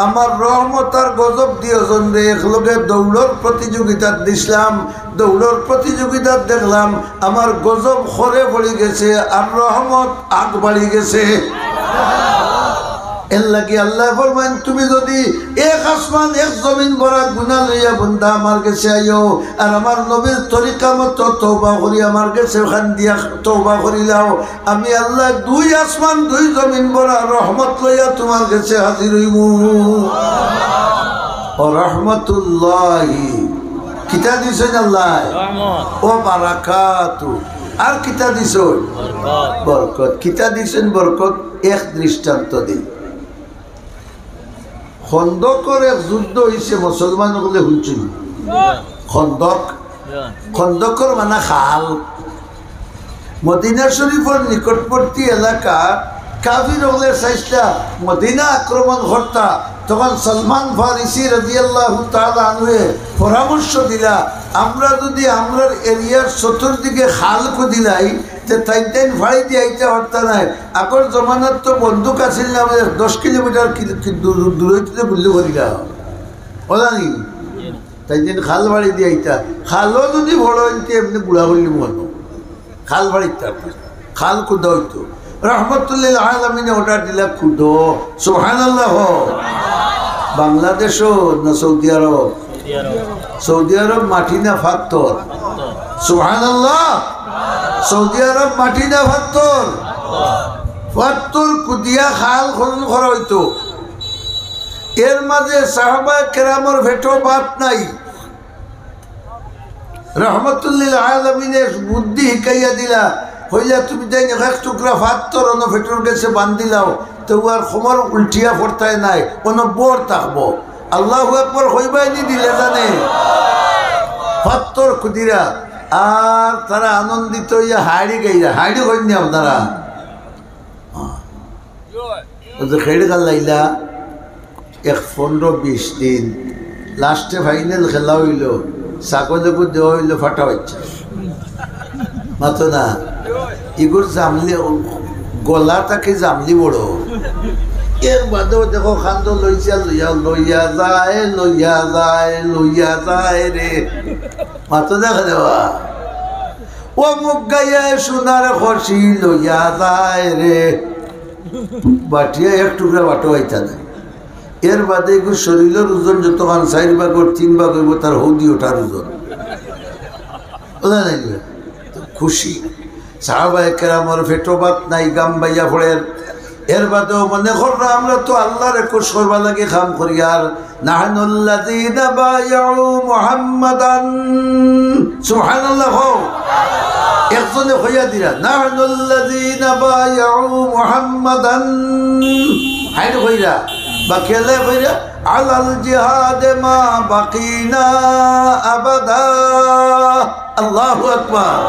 S1: আমার রহমত আর গজব দিয়েছেন রে। একলগে দৌড়র প্রতিযোগিতা দিছিলাম, দৌড়র প্রতিযোগিতা দেখলাম আমার গজব খরে পড়ে গেছে আর রহমত আগ বাড়ি গেছে। এর লাগি আল্লাহ ফরমান, তুমি যদি 1 আসমান 1 জমিন ভরা গুনাহ লইয়া বন্দা আমার কাছে আইও, আর আমার নবীর তরিকা মতো তওবা করি আমার কাছে ওখান দিয়া তওবা করিলাও, আমি আল্লাহ 2 আসমান 2 জমিন ভরা রহমত লইয়া তোমার কাছে হাজির হইব। ও রহমতুল্লাহি, কিতা দিছেন আল্লাহ? ও বারাকাতু। আর কিতা দিছেন? বরকত। কিতা দিছেন? বরকত। এক দৃষ্টান্ত দিই। খন্দকের এক যুদ্ধ হয়েছে, মুসলমান বলে শুনছেন? খন্দক, খন্দকের মানে খাল। মদিনা শরীফের নিকটবর্তী এলাকা কাফির হলে চাইছিলা মদিনা আক্রমণ করতা, তখন সলমান ফারিসি রাদিয়াল্লাহু তাআলা আনহু পরামর্শ দিলা, আমরা যদি আমরার এরিয়ার চতুর্দিকে খাল খুদিলাই তে তাইতেন ফাড়ি দিয়ে আইতে পারতা নাই। আগর জমানার তো বন্দুক আছিল না, 10 কিলোমিটার দূরত্বে গুলি করিলা ওলানি, তাইতেন খাল বাড়ি দিয়ে আইতা। খালও যদি বড় হইতে এমনি বুড়া বললি মতো খাল বাড়িতে খাল খুদা হইতো। রহমতুল্লিল আলামিনে অর্ডার দিলা খুদো। সুবহানাল্লাহ। বাংলাদেশও না সৌদি আরব? সৌদি আরব মাটি না পাথর? সুবহানাল্লাহ। সৌদি আরব মাটি না পাথর? পাথর কুদিয়া খাল খনন করা হইতো। এর মাঝে সাহাবা কেরামর ভেটো বাদ নাই। রহমতুল্লিল আলামিনে বুদ্ধি শিকাইয়া দিলা, হইলা তুমি যাই এক টুকরা পাথর অন্য ভেটোর কাছে বান্ধিলাও, তো আর খবর উল্টিয়া পড়তায় নাই, কোনো বর থাকবো। আল্লাহু আকবার হইবাই নি দিলে জানে পাথর খুদিরা। আর তারা আনন্দিত হইয়া হাড়ি গাইলা। হাড়ি কইনি আপনারা? খেড়ে গাল্লাইলা 15-20 দিন। লাস্টে ফাইনাল খেলা হইল, ছাগলকে দেওয়া হইল ফাটা বাচ্চা। মাতো না এগুর জামলি গলা তাকে জামলি বড় এর বাদেও দেখো খান্দ লইয়া লইয়া লইয়া যায় লইয়া যায় লইয়া যায় রে মাতো দেখা দেওয়া ও মুখ গাইয়া সোনার খসি লইয়া যায় রে বাটিয়া এক টুকরা বাটো হইতা না এর বাদে এগুলো শরীরের ওজন যতক্ষণ 4 ভাগ ওর 3 ভাগ হইব তার হৌদি ওঠার ওজন ওটা নাই খুশি সাহাবায়ে কেরামের পেটো ভাত নাই গাম বাইয়া ফোড়ের এর বাদেও মনে কররা আমরা তো আল্লাহর একুশ করবা লাগে কাম করি আর নাহনুল্লাযীনা বায়াউ মুহাম্মাদান সুবহানাল্লাহ একজনে হইয়া দিরা নাহনুল্লাযীনা বায়াউ মুহাম্মাদান হাইর কইরা বা কেলে কইরা আলাল জিহাদ মা বাকিনা আবাদা আল্লাহু আকবার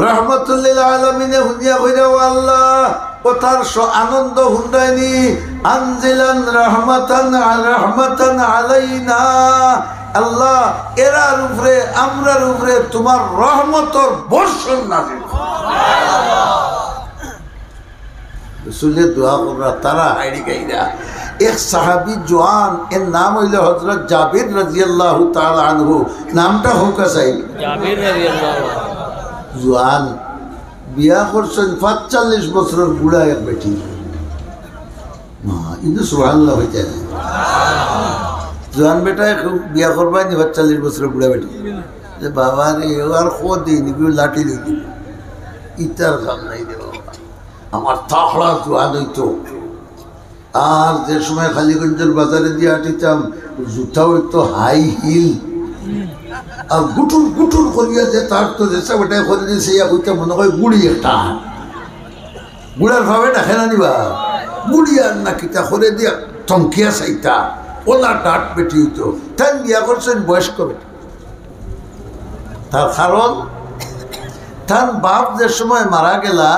S1: রহমতুল লিল আলামিন হুনিয়া কইরা আল্লাহ ও তার আনন্দ হুন্ডায়নি আনজিলান রহমাতান আলাইনা আল্লাহ এরার উপরে আমরার উপরে তোমার রহমতর বর্ষণ নাযিল রসুলের দোয়া করা তারা হাইড়ি গাইরা এক সাহাবী জওয়ান এর নাম হইল হযরত জাবির রাদিয়াল্লাহু তাআলা আনহু নামটা হোক চাই
S2: জাবির রাদিয়াল্লাহু
S1: জওয়ান বিয়া করছেন 45 বছরের বুড়া এক বেটি মা ইদু সুবহানাল্লাহ হইতে জওয়ান বেটা বিয়া করবাই নি 45 বছরের বুড়া বেটি যে বাবা রে আর খোদিন কি লাঠি লইলি ইতার কাম নাই দেব আমার তাহলা জোয়ান হইতো আর যে সময় খালিগঞ্জের বাজারে দিয়ে হাঁটিতাম জুতা হইতো হাই হিল আর গুটুর গুটুর করিয়া যে তার তো রেসা বেটায় করে দিয়েছে হইতে মনে হয় গুড়ি একটা গুড়ার ভাবে দেখে না নিবা গুড়ি আর না কিতা করে দিয়া টঙ্কিয়া চাইতা ওলা ডাট বেটি হইতো তাই বিয়া করছেন বয়স্ক বেটি তার কারণ তার বাপ যে সময় মারা গেলা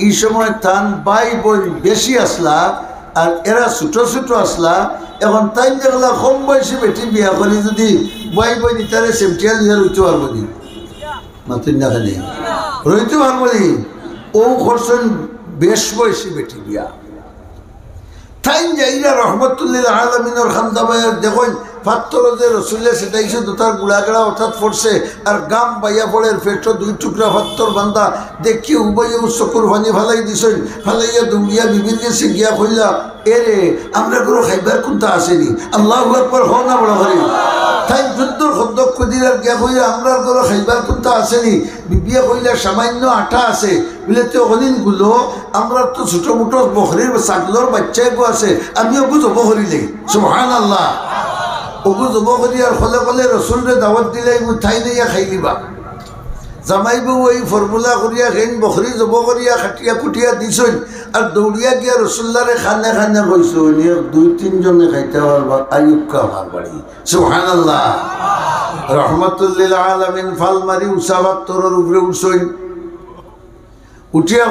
S1: এই সময় তান ভাই বোন বেশি আসলা আর এরা ছোট ছোট আসলা এখন তাই দেখলা কম বয়সী বেটি বিয়া করি যদি ভাই বোন ইতারে সেমটিয়া লিয়া রইতে পারবো নি মাতুন না খালি রইতে পারবো নি ও করছেন বেশ বয়সী বেটি বিয়া তাই যাইরা রহমতুল্লিল আলামিনের খান্দাবাইয়ের দেখুন পাত্তর যে রসুল্লে সেটাইছে দুটার গুড়াগড়া অর্থাৎ পড়ছে আর গাম বাইয়া পড়ের পেটো 2 টুকরা পাত্তর বান্ধা দেখি উবাইয়া চকুর ভানি ফালাই দিছেন ফালাইয়া দুমিয়া বিবির গেছে গিয়া কইলা এরে আমরা কোনো খাইবার কোনটা আসেনি আল্লাহু আকবার হও না বড় হরি তাই যুদ্ধর শব্দ কদিরার গিয়া কইলা আমরা কোনো খাইবার কোনটা আসেনি বিবিয়া কইলা সামান্য আটা আছে বলে তো অনিনগুলো আমরা তো ছোটো মোটো বকরির ছাগলের বাচ্চাগো আছে আমিও বুঝো বকরিলে সুবহানাল্লাহ ওগু জব করি আর ফলে ফলে রসুলরে দাওয়াত দিলে ঠাই নিয়া খাই দিবা জামাইবু ওই ফর্মুলা করিয়া খেন বকরি জব করিয়া খাটিয়া কুটিয়া দিছই আর দৌড়িয়া গিয়া রসুল্লারে খানে খানে কইছো 2-3 জনে খাইতে পারবা আইয়ুবকা আমার বাড়ি সুবহানাল্লাহ রহমাতুল লিল আলামিন ফাল মারি উসাবাত্তরের উপরে উঠছই উঠিয়া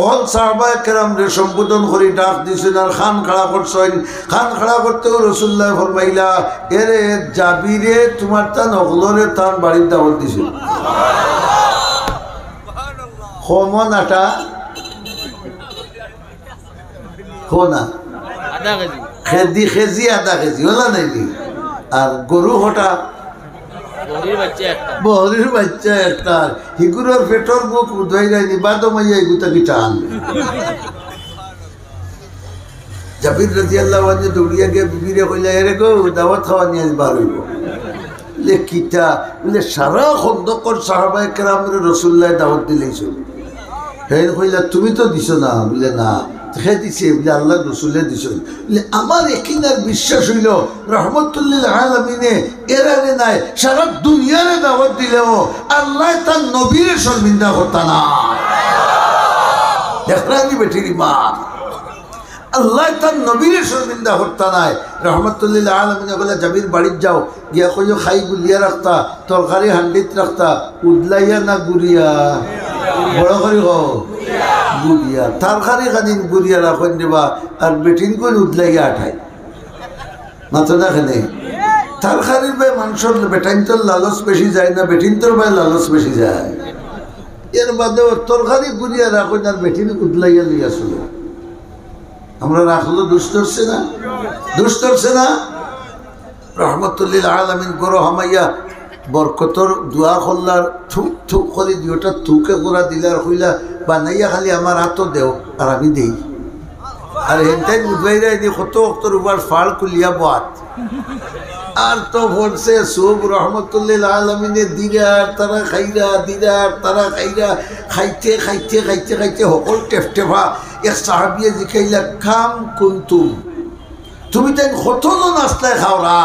S1: হল সাহাবায়ে কেরামরে সম্বোধন করে ডাক দিছেন আর খান খাড়া করছেন খান খাড়া করতেও রসুল্লাহ ফরমাইলা এরে জাবিরে তোমার তান অগলরে তান বাড়ির দাওয়াত দিছিল কমন আটা খোনা
S2: আধা কেজি
S1: খেজি আধা কেজি হলা নাইলি আর গরু হটা বহরির বাচ্চা একটা হিগুরের পেটর মুখ উধাই যায়নি বাদো মাইয়া এগুতা কি টান জাবির রাদিয়াল্লাহু আনহু দৌড়িয়া গিয়ে বিবিরে কইলা এরে গো দাওয়াত খাওয়া নিয়ে বার হইব বলে কিটা বলে সারা খন্দকর সাহাবায়ে কেরামের রাসূলুল্লাহ দাওয়াত দিলেইছো হে কইলা তুমি তো দিছো না বলে না হে দিছে বলে আল্লাহ রসুলে দিছ বলে আমার একিনার বিশ্বাস হইল রহমতুল্লিল আলামিনে এরারে নাই সারা দুনিয়ারে দাওয়াত দিলেও আল্লাহ তার নবীরে শর্মিন্দা করতা না দেখরানি বেটির ইমান আল্লাহ তার নবীরে শর্মিন্দা করতা নাই রহমতুল্লিল আলামিনে বলে জাবির বাড়ির যাও গিয়া কইও খাই গুলিয়া রাখতা তরকারি হান্ডিত রাখতা উদলাইয়া না গুড়িয়া বড় করে গো গুড়িয়া তরকারি খাদিন গুড়িয়া রাখেন দেবা আর বেটিন করে উদলাইয়া আঠাই মাত্র দেখেনে তরকারির ভাই মানুষের বেটাইন তোর লালচ বেশি যায় না বেটিন তোর ভাই লালচ বেশি যায় এর বাদে তরকারি গুড়িয়া রাখুন আর বেটির উদলাইয়া লিয়াছিল আমরা রাখলো দুষ ধরছে না দুষ ধরছে না রহমতুল্লিল আলামিন গরো হামাইয়া বরকতর দোয়া করলার থুক থুক করে দিওটা থুকে করা দিলার হইলা বানাইয়া খালি আমার হাতও দেও আর আমি দেই আর হেনটাই উদবাইরা এনে কত অক্তর উপর ফাড় কুলিয়া বাত আর তো বলছে সব রহমতুল্লিল আলামিনে দিরার তারা খাইরা দিরার তারা খাইরা খাইতে খাইতে খাইতে খাইতে সকল টেফটেফা এক সাহাবিয়ে জিখাইলা খাম কুন্তুম তুমি তাই কতজন আসলে খাওয়া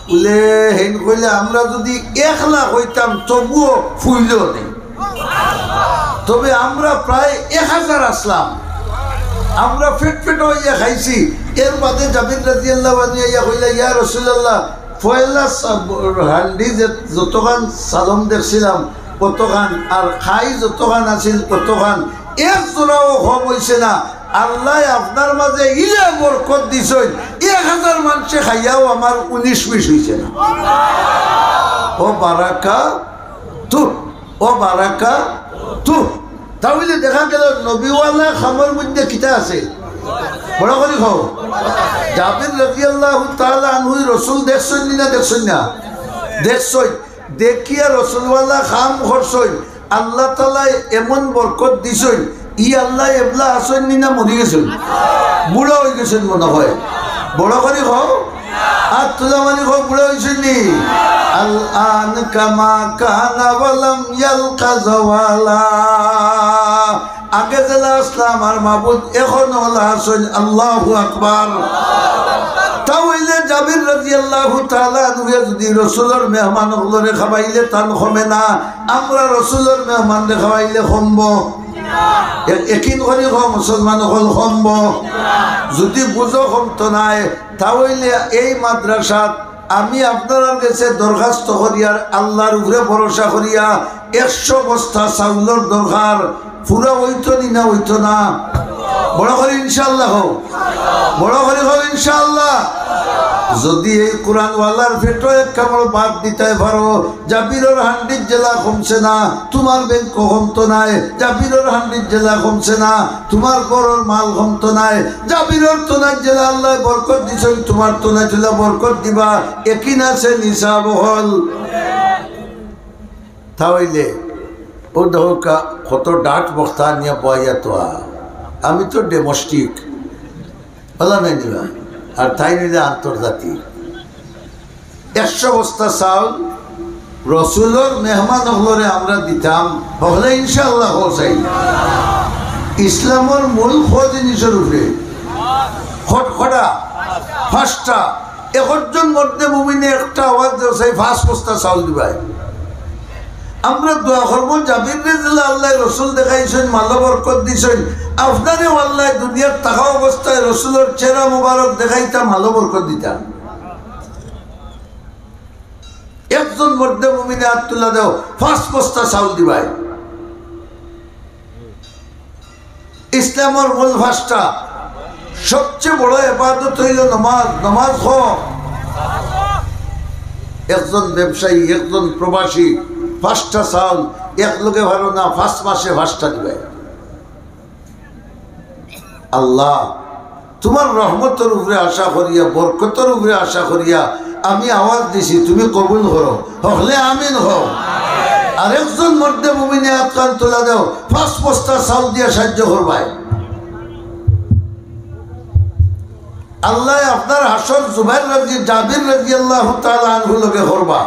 S1: বলে হেন কইলে আমরা যদি 1,00,000 হইতাম তবুও ফুইলেও নেই তবে আমরা প্রায় 1000 আসলাম আমরা ফেট ফেট হইয়া খাইছি এর বাদে জাবির রাদিয়াল্লাহু আনহু ইয়া কইলা ইয়া রাসূলুল্লাহ পয়লা হান্ডি যতখান সালম দেখছিলাম কতখান আর খাই যতখান আছিল কতখান এক জোড়াও কম হইছে না আল্লাহ আপনার মাঝে ইলা বরকত দিছেন 1000 মানুষে খাইয়াও আমার 19-20 হইছে না ও বারাকা তু তাহলে দেখা গেল নবীওয়ালা খামর মধ্যে কিতা আছে বড় করে খাও জাবির রাদিয়াল্লাহু তাআলা আনহু রাসূল দেখছেন না দেখছেন দেখিয়া রাসূলওয়ালা খাম করছেন আল্লাহ তাআলা এমন বরকত দিছেন ই আল্লাহ এবলা আসেন না মরি গেছেন বুড়া হয়ে গেছেন মনে হয় বড় করে খাও আর তোলা মানে খাও বুড়া হয়েছেন নি আল আন কামা কানা ওয়ালাম ইয়ালকা জাওয়ালা আগে জেলা আসলাম আর মাবুদ এখন হলা আসেন আল্লাহু আকবার তাহলে জাবির রাদিয়াল্লাহু তাআলা আনহু যদি রাসূলের মেহমান হলরে খাওয়াইলে তান কমে না আমরা রাসূলের মেহমানরে খাওয়াইলে কমবো একিন করি মুসলমান হল কমব যদি বুঝো কমতো নাই তাহলে এই মাদ্রাসাত আমি আপনার কাছে দরখাস্ত করিয়ার আল্লাহর উপরে ভরসা করিয়া 100 বস্তা চাউলের দরকার পুরা হইতো নি না হইতো না বড় করে ইনশাআল্লাহ হোক বড় করে হোক ইনশাআল্লাহ যদি এই কোরআনওয়ালার ফেটো এক কামড় বাদ দিতে পারো জাবিরের 100 জেলা কমছে না তোমার ব্যাংক কমতো নাই জাবিরের 100 জেলা কমছে না তোমার গরুর মাল কমতো নাই জাবিরের তোনার জেলা আল্লাহ বরকত দিছেন তোমার তোনা জেলা বরকত দিবা একই আছে নিসাব হল তাহলে ও দহকা কত ডাট বক্তা নিয়ে পাইয়া তো আমি তো ডোমেস্টিক বলা নাই নিবা আর তাই নিলে আন্তর্জাতিক 100 বস্তা চাউল রসুলের মেহমান হলরে আমরা দিতাম হলে ইনশাআল্লাহ চাই ইসলামের মূল জিনিসের উপরে খটখটা ফাঁসটা একজন মধ্যে মুমিনে একটা আওয়াজ দেওয়া চাই 5 বস্তা চাউল দিবাই আমরা দোয়া করবো জাবির রেজিল্লা আল্লাহ রসুল দেখাইছেন মাল্লা বরকত দিছেন আপনারে আল্লাহ দুনিয়ার থাকা অবস্থায় রসুলের চেহারা মুবারক দেখাইতাম ভালো বরকত দিতাম একজন মধ্যে মুমিনে হাত তুলা দাও 5 বস্তা চাউল দিবাই ইসলামের মূল ভাষটা সবচেয়ে বড় ইবাদত হইল নামাজ একজন ব্যবসায়ী একজন প্রবাসী 5টা চাউল এক লোকে ভালো না 5 মাসে 5টা দিবে আল্লাহ তোমার রহমতের উপরে আশা করিয়া বরকতের উপরে আশা করিয়া আমি আওয়াজ দিছি তুমি কবুল করো হলে আমিন হও আর একজন মধ্যে মুমিনে হাত কান তোলা দাও 5 বস্তা চাউল দিয়া সাহায্য করবাই আল্লাহ আপনার হাসর জাবির রাদিয়াল্লাহু তাআলা আনহু লগে করবা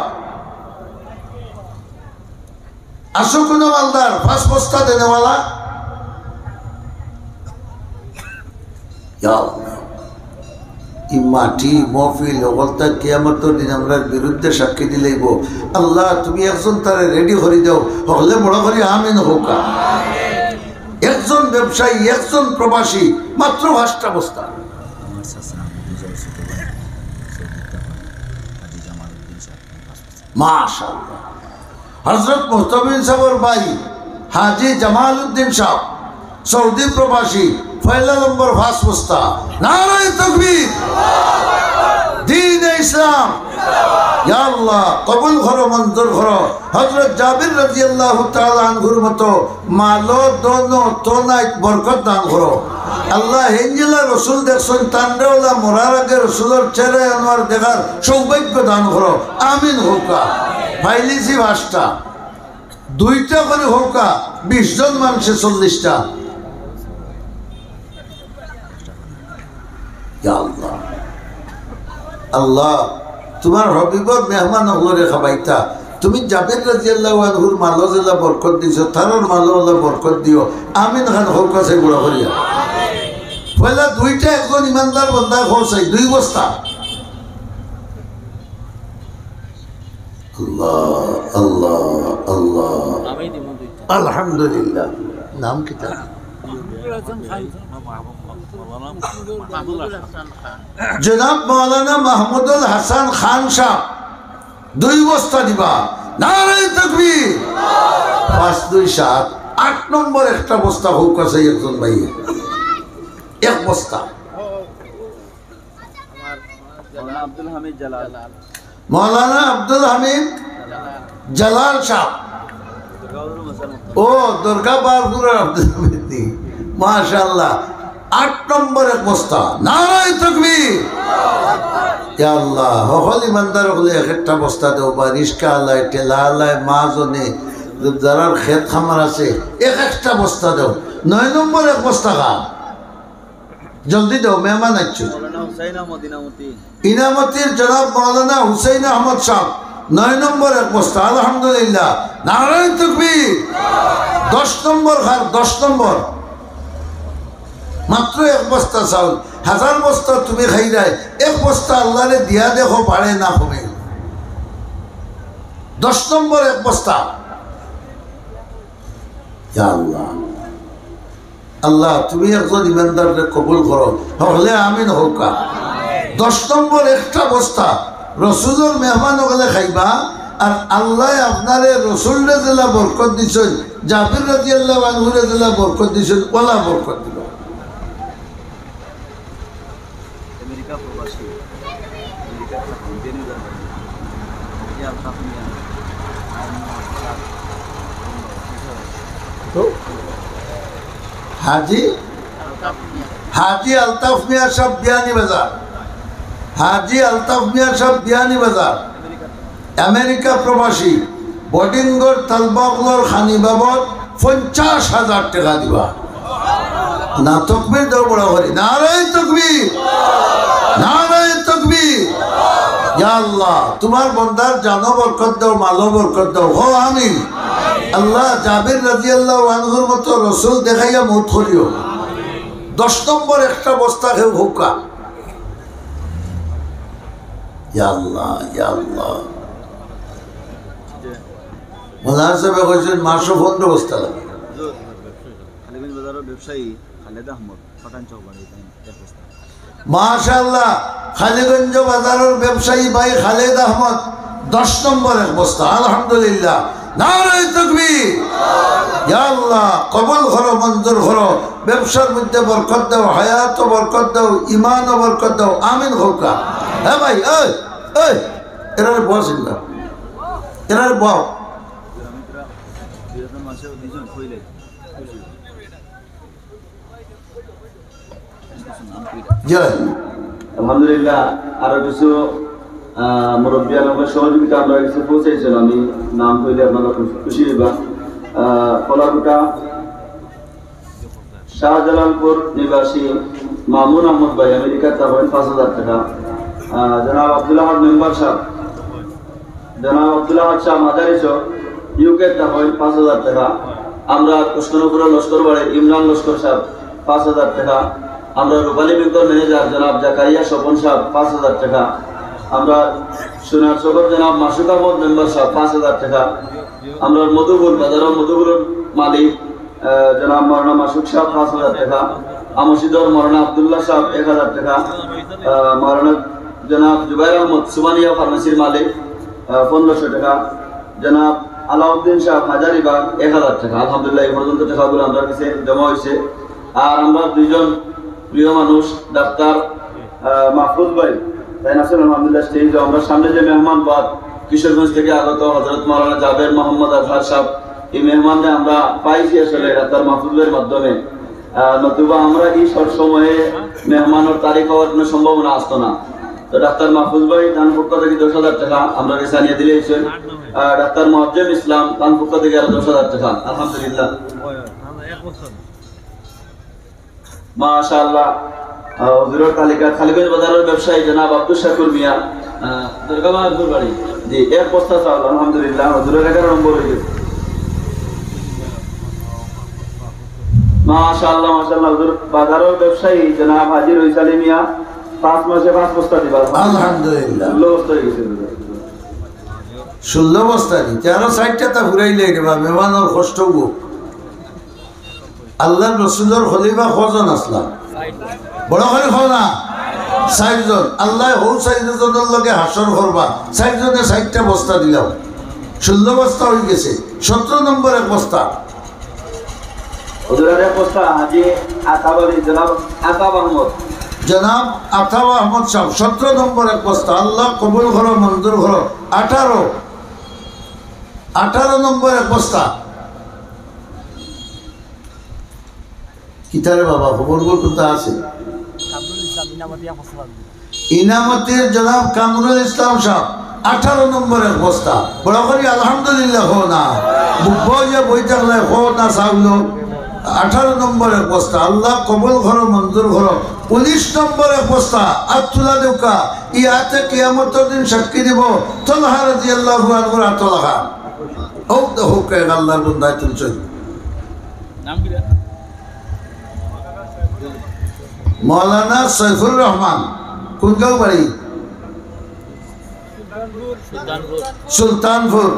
S1: আসো কোনো মালদার 5 বস্তা দেনেওয়ালা ই মাটি মহফিল হলতা কিয়ামতের দিন আমরা বিরুদ্ধে সাক্ষী দিলেইব আল্লাহ তুমি একজন তারে রেডি করে দাও হলে বড় করে আমিন হোকা একজন ব্যবসায়ী একজন প্রবাসী মাত্র 5টা বস্তা মাশাআল্লাহ হযরত মুহতামিন সাহেবের ভাই হাজী জামালউদ্দিন সাহেব সৌদি প্রবাসী পয়লা নম্বর 5 বস্তা নারায়ে তাকবীর দ্বীন ইসলাম ইয়া আল্লাহ কবুল করো, মঞ্জুর করো। হযরত জাবির রাদিয়াল্লাহু তাআলা আনহুর মতো মালো দোনো তোনাই বরকত দান করো আল্লাহ। হেঞ্জিলা রসুল দেখছেন তান্ডেওলা মরার আগে রসুলের চেহারা আনোয়ার দেখার সৌভাগ্য দান করো, আমিন হোকা। ফাইলিছি 5টা, 2টা করে হোকা, 20 জন মানুষে 40টা। ইয়া আল্লাহ আল্লাহ তোমার হবিবর মেহমান হলরে খাবাইতা, তুমি জাবির রাদিয়াল্লাহু আনহুর মালো জেলা বরকত দিছো, তারর মালো আল্লাহ বরকত দিও, আমিন খান হোক আছে গুড়া করিয়া। পয়লা 2টা একজন ইমানদার বন্দা খরচাই 2 বস্তা। আল্লাহ আল্লাহ আল্লাহ
S2: আমি দিব দুইটা।
S1: আলহামদুলিল্লাহ। নাম কি তার? জনাব মৌলানা মাহমুদুল হাসান খান সাহেব 2 বস্তা দিবা। নারে তাকবীর। 5 2 7 8 নম্বর একটা বস্তা হোক আছে একজন ভাই, 1 বস্তা।
S3: আব্দুল হামিদ জালাল,
S1: মৌলানা আব্দুল হামিদ জালাল সাহেব, ও দুর্গা বারপুর আব্দুল হামিদ, মাশাআল্লাহ। 8 নম্বর 1 বস্তা। নারে তাকবীর। ইয়া আল্লাহ হল ইমানদার হলে 1-1টা বস্তা দেও, বা রিস্কা আল্লাহ টেলা আল্লাহ মাছনে যারা ক্ষেত খামার আছে 1-1টা বস্তা দেও। 9 নম্বর 1 বস্তা খা, জলদি দেও, মেহমান আছো। ইনামতির জনাব মৌলানা হুসাইন আহমদ সাহেব 9 নম্বর 1 বস্তা। আলহামদুলিল্লাহ। নারে তাকবীর। 10 নম্বর খার, 10 নম্বর মাত্র 1 বস্তা চাউল। 1000 বস্তা তুমি খাই যায়, 1 বস্তা আল্লাহরে দিয়া দেখো পারে না কমে। 10 নম্বর 1 বস্তা। ইয়া আল্লাহ আল্লাহ তুমি একজন ইমানদারকে কবুল করো, হলে আমিন হোকা। 10 নম্বর 1টা বস্তা রসুলের মেহমান হলে খাইবা, আর আল্লাহ আপনারে রসুলরে জেলা বরকত দিছেন, জাবির রাদিয়াল্লাহু আনহুরে জেলা বরকত দিছেন, ওলা বরকত দিল।
S3: আমেরিকা প্রবাসী, আমেরিকা বেনুদার ইয়া তাফমিয়া
S1: হাজি আলতাফ মিয়া সাহেব বিয়ানি বাজার, হাজি আলতাফ মিয়া সাহেব বিয়ানি বাজার, আমেরিকা প্রবাসী, বডিঙ্গর তালবাগলর খানি বাবদ 50,000 টাকা দিবা। না তকবীর দাও বড় করি। নারে তাকবীর, নারে তাকবীর। ইয়া আল্লাহ তোমার বন্দার জানো বরকত দাও, মালো বরকত দাও, হো আমিন। আল্লাহ জাবির রাদিয়াল্লাহু আনহুর মতো রসুল দেখাইয়া মউত করিও। 10 নম্বর 1টা বস্তা খেউ হোকা। ইয়া আল্লাহ ইয়া আল্লাহ। মোলানা সাহেব কইছেন মাসও 15 বস্তা লাগে।
S3: খালিগঞ্জ বাজারের ব্যবসায়ী খালেদ আহমদ পাঠান চৌবাড়ি,
S1: মাশাআল্লাহ। খালিগঞ্জ বাজারের ব্যবসায়ী ভাই খালেদ আহমদ 10 নম্বর 1 বস্তা। আলহামদুলিল্লাহ। নারে তাকবীর। ইয়া আল্লাহ কবুল করো, মঞ্জুর করো, ব্যবসার মধ্যে বরকত দাও, হায়াত বরকত দাও, ঈমান বরকত দাও, আমিন হোকা। হ্যাঁ ভাই, এই এই এরার বসিল না, এরার বাও জয়।
S3: আলহামদুলিল্লাহ। আরো কিছু মুরব্বী আলমের সহযোগিতা আমরা কিছু পৌঁছাইছেন, আমি নাম কইলে আপনারা খুশি হইবা। কলাকুটা শাহজালালপুর নিবাসী মামুন আহমদ ভাই আমেরিকা তারপরে 5,000 টাকা। জনাব আব্দুল আহাদ মেম্বার সাহেব, জনাব আব্দুল আহাদ শাহ মাদারি চক ইউকে তারপরে 5,000 টাকা। আমরা কৃষ্ণনগরের লস্কর বাড়ি ইমরান লস্কর সাহেব 5,000 টাকা। আমরা রূপালী ব্যাংকের ম্যানেজার জনাব জাকারিয়া স্বপন সাহেব 5,000 টাকা। আমরা সোনার চকর জনাব মাসুদ আহমদ মেম্বার সাহেব 5,000 টাকা। আমরা মধুপুর বাজারের মধুপুরের মালিক জনাব মৌলানা মাসুদ সাহেব 5,000 টাকা। আমশিদর মৌলানা আব্দুল্লাহ সাহেব 1,000 টাকা। মৌলানা জনাব জুবাইর আহমদ সুবানিয়া ফার্মেসির মালিক 1,500 টাকা। জনাব আলাউদ্দিন সাহেব হাজারিবাগ 1,000 টাকা। আলহামদুলিল্লাহ এই পর্যন্ত টাকাগুলো আমরা কাছে জমা হয়েছে। আর আমরা 2জন প্রিয় মানুষ ডাক্তার মাহফুজ ভাই তাই না আলহামদুলিল্লাহ স্টেজে আমরা সামনে যে মেহমান বাদ কিশোরগঞ্জ থেকে আগত হযরত মাওলানা জাবের মোহাম্মদ আজহার সাহেব এই মেহমানদের আমরা পাইছি আসলে ডাক্তার মাহফুজের মাধ্যমে নতুবা আমরা এই সব সময়ে মেহমানের তারিখ হওয়ার কোনো সম্ভাবনা আসতো না তো ডাক্তার মাহফুজ ভাই তার পক্ষ থেকে 10,000 টাকা আমরা কাছে আনিয়ে দিয়েছেন ডাক্তার মুআজ্জম ইসলাম তার পক্ষ থেকে আরো 10,000 টাকা আলহামদুলিল্লাহ মাশাআল্লাহ হুজুরের তালিকা খালিগঞ্জ বাজারের ব্যবসায়ী জনাব আব্দুল শাকুর মিয়া দুর্গামাহাপুর বাড়ি জি এক বস্তা চাউল আলহামদুলিল্লাহ হুজুরের 11 নম্বর হয়ে গেছে মাশাআল্লাহ মাশাআল্লাহ হুজুর বাজারের ব্যবসায়ী জনাব হাজী রইসালী মিয়া 5 মাসে 5 বস্তা দিবা
S1: আলহামদুলিল্লাহ
S3: 16 বস্তা হয়ে গেছে
S1: 16 বস্তা নি 13-60টা তা ঘুরাইলে রেবা মেহমানের কষ্ট গো আল্লাহর রাসূলের খলিফা কজন আসলাম বড় করে খাও না 60 জন আল্লাহ হৌ 60 জনের লগে হাসর করবা 60 জনে 60টা বস্তা দিলাম 16 বস্তা হয়ে গেছে 17 নম্বর এক বস্তা
S3: হুজুরের এক বস্তা হাজী আতাবাড়ি জনাব আতাব আহমদ
S1: জনাব আতাব আহমদ সাহেব 17 নম্বর এক বস্তা আল্লাহ কবুল করো মঞ্জুর করো 18 নম্বর এক বস্তা কিতারে বাবা খবর কোথা আছে ইনামতির জনাব কামরুল ইসলাম সাহেব 18 নম্বর এক বস্তা বড় করি আলহামদুলিল্লাহ হো না বুঝে বই থাকলে হো না চাউলো 18 নম্বর এক বস্তা আল্লাহ কবুল করো মঞ্জুর করো 19 নম্বর এক বস্তা আতুলা দেউকা ইয়াতে কিয়ামতের দিন সাক্ষী দিব তালহা রাদিয়াল্লাহু আনহু তালহা ও তো হুকে আল্লাহর বান্দা তুলছেন নাম কি মৌলানা সৈফুর রহমান কোন গাঁও বাড়ি সুলতানপুর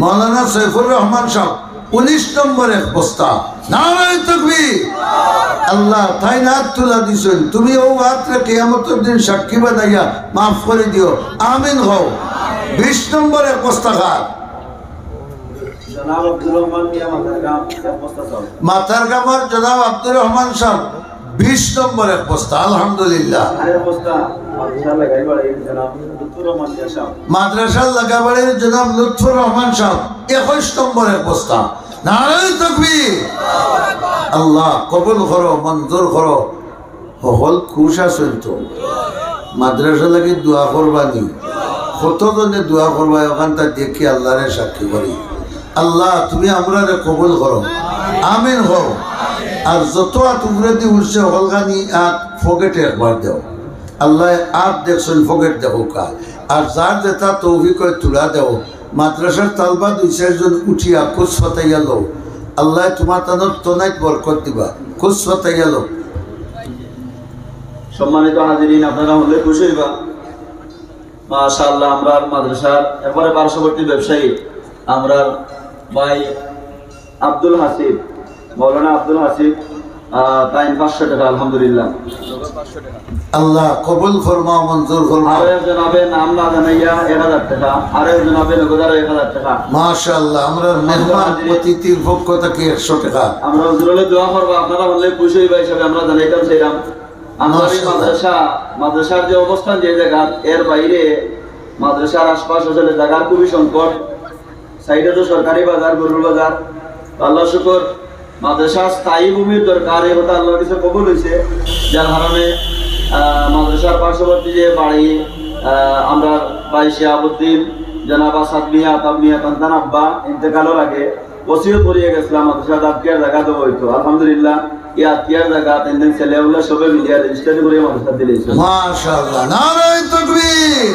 S1: মৌলানা সৈফুর রহমান সাহেব 19 নম্বর এক বস্তা নারায়ে তাকবীর আল্লাহ তাই না তুলা দিছেন তুমি ও রাতে কিয়ামতের দিন সাক্ষী বানাইয়া মাফ করে দিও আমিন হও 20 নম্বর এক বস্তা খাত
S3: জনাব আব্দুর রহমান মিয়া মাতারগাম এক বস্তা চাউল
S1: মাতারগামের জনাব আব্দুর রহমান সাহেব 20 নম্বর এক বস্তা আলহামদুলিল্লাহ
S3: আরেক বস্তা মাদ্রাসা লাগাইবাড়ি জনাব লুৎফুর রহমান মিয়া সাহেব
S1: মাদ্রাসা লাগাবাড়ির জনাব লুৎফুর রহমান সাহেব 21 নম্বর এক বস্তা নারায়ে তাকবীর আল্লাহ কবুল করো মঞ্জুর করো সকল খুশ আছেন তো মাদ্রাসা লাগি দোয়া করবানি কতজনে দোয়া করবা ওখানটা দেখি আল্লাহরে সাক্ষী করি আল্লাহ তুমি আমরা কবুল করো আমিন হও আর যত তোমরা দি উঠছে হলগানি আর ফকেটে একবার দেও আল্লাহ আর দেখছেন ফকেট দেবো কা আর যার যেটা তৌফিক হয় তুলা দেও মাদ্রাসার তালবা 2-4 জন উঠিয়া কুছ ফতাইয়া লো আল্লাহ তোমার তানত তনাইত বরকত দিবা কুছ ফতাইয়া লো
S3: সম্মানিত হাজিরিন আপনারা হলে খুশি হইবা মাশাআল্লাহ আমরা মাদ্রাসার একবারে পার্শ্ববর্তী ব্যবসায়ী আমরা ভাই আব্দুল হাসিব মৌলানা আব্দুল হাসিব তাই 500 টাকা আলহামদুলিল্লাহ
S1: আল্লাহ কবুল ফরমাও মঞ্জুর ফরমাও
S3: আরে জনাবে নাম না জানাইয়া 1000 টাকা আরে জনাবে নগদার 1000 টাকা
S1: মাশাআল্লাহ আমরা মেহমান অতিথির পক্ষ থেকে 100 টাকা
S3: আমরা হুজুরে দোয়া করব আপনারা হলে খুশি হইবা হিসাবে আমরা জানাইতাম সেইরাম আমাদের মাদ্রাসার যে অবস্থান যে জায়গা এর বাইরে মাদ্রাসার আশপাশ আসলে জায়গার খুবই সংকট সাইডে তো সরকারি বাজার গরুর বাজার আল্লাহ শুকর মাদ্রাসা স্থায়ী ভূমির দরকার এই কথা আল্লাহর কাছে কবুল হয়েছে যার কারণে মাদ্রাসার পার্শ্ববর্তী যে বাড়ি আমরা ভাই শিহাবুদ্দিন জনাব আসাদ মিয়া আতাব মিয়া কান্তান আব্বা ইন্তেকালের আগে ওসিয়ত করিয়ে গেছিলাম মাদ্রাসা আত্মীয়ার জায়গা দেবো হইতো আলহামদুলিল্লাহ এই আত্মীয়ার জায়গা তিন ছেলেগুলো সবে মিলিয়ে রেজিস্ট্রেশন করে মাদ্রাসা দিয়েছে
S1: মাশাআল্লাহ নারায়ে তাকবীর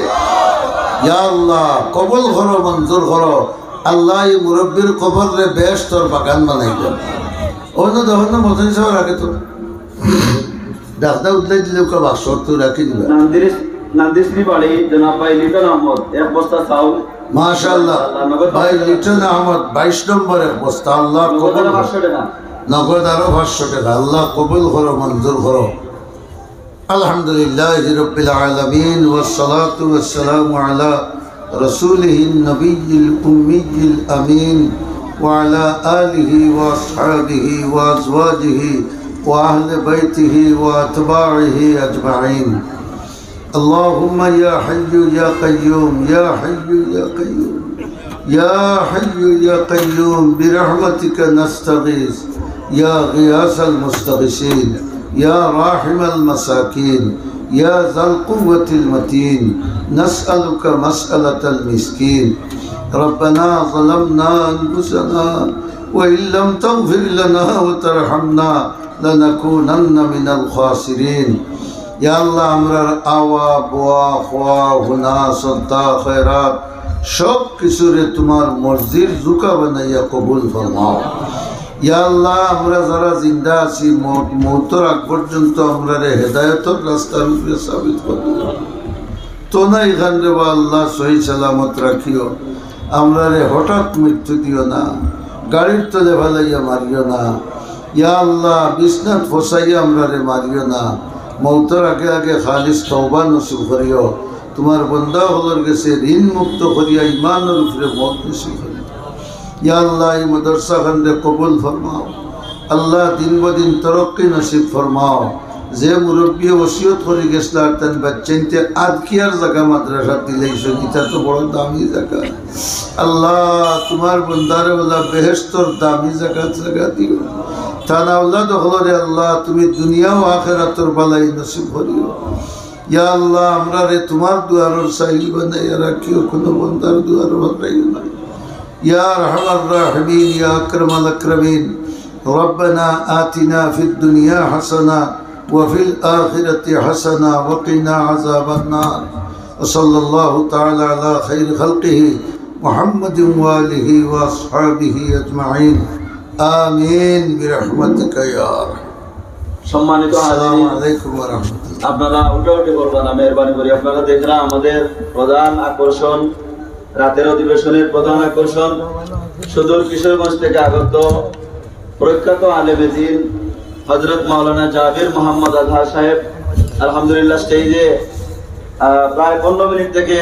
S1: ইয়া আল্লাহ কবুল করো মঞ্জুর করো আল্লাহ এই মুরব্বীর কবরে বেহেশতের বাগান বানাই দেন অন্য দহন মতন সব রাখে তো ডাক্তার উঠলে দিলে কে বাক্সর তো রাখি দিবা
S3: নান্দিসরি বাড়ি জনাব ভাই লিটন আহমদ এক বস্তা চাউল
S1: মাশাআল্লাহ ভাই লিটন আহমদ 22 নম্বর এক বস্তা আল্লাহ কবুল
S3: 500 টাকা
S1: নগদ আরো 500 টাকা আল্লাহ কবুল করো মঞ্জুর করো আলহামদুলিল্লাহি রাব্বিল আলামিন ওয়াস সালাতু ওয়াস সালামু আলা রাসূলিহিন নবিয়্যিল উম্মিয়্যিল আমিন ওয়া আলা আলিহি ওয়া আসহাবিহি ওয়া আজওয়াজিহি ওয়া আহলি বাইতিহি ওয়া আতবাইহি আজমাইন اللهم يا حي يا قيوم يا حي يا قيوم يا حي يا قيوم برحمتك نستغيث يا غياث المستغيثين يا راحم المساكين يا ذا القوة المتين نسألك مسألة المسكين ربنا ظلمنا أنفسنا وإن لم تغفر لنا وترحمنا لنكونن من الخاسرين يا الله আমরার আওয়া বোয়া খোয়া হুনা সদ্দা খয়রাত সব কিছুরে তোমার মর্জির জুকা বানাইয়া কবুল ফরমাও ইয়া আল্লাহ আমরা যারা জিন্দা আছি মৌতের আগ পর্যন্ত আমরা হেদায়েতের রাস্তার উপরে সাবিত করো তো না এখান রে বা আল্লাহ সহি সালামত রাখিও আমরা হঠাৎ মৃত্যু দিও না গাড়ির তলে ফেলাইয়া মারিও না ইয়া আল্লাহ বিছনাত ফসাইয়া আমরা মারিও না মৌতের আগে আগে খালিস তওবা নসিব করিও তোমার বন্দা হলর গেছে ঋণ মুক্ত করিয়া ইমানের উপরে মত নসিব করিও ইয়া আল্লাহ এই মাদ্রাসা খানরে কবুল ফরমাও আল্লাহ দিন বদিন তরক্কি নসিব ফরমাও যে মুরব্বী ওসিয়ত করে গেছিল আর তার বাচ্চাইতে আদকিয়ার জায়গা মাদ্রাসা দিলেইছ এটা তো বড় দামি জায়গা আল্লাহ তোমার বন্দারে বলা বেহেশতর দামি জায়গা দিও তানা আল্লাহ দখলরে আল্লাহ তুমি দুনিয়া ও আখিরাতের বালাই নসিব করিও ইয়া আল্লাহ আমরা রে তোমার দুয়ারের সাহিল বানাইয়া রাখিও কোনো বন্দার দুয়ার বানাইও না ইয়া আরহামার রাহিমিন ইয়া আকরামাল আকরামিন ربنا آتنا في الدنيا حسنة وفي الآخرة حسنة وقنا عذاب النار وصلى الله تعالى على خير خلقه محمد وآله وأصحابه أجمعين آمين برحمتك يا أرحم
S3: সম্মানিত
S1: السلام عليكم ورحمة الله
S3: আপনারা উঠে করবেন না মেহরবানি করে আপনারা দেখরা আমাদের প্রধান আকর্ষণ রাতের অধিবেশনের প্রধান আকর্ষণ সুদূর কিশোরগঞ্জ থেকে আগত প্রখ্যাত আলেমে দ্বীন হযরত মাওলানা জাবির মোহাম্মদ আজহার সাহেব আলহামদুলিল্লাহ স্টেজে প্রায় 15 মিনিট থেকে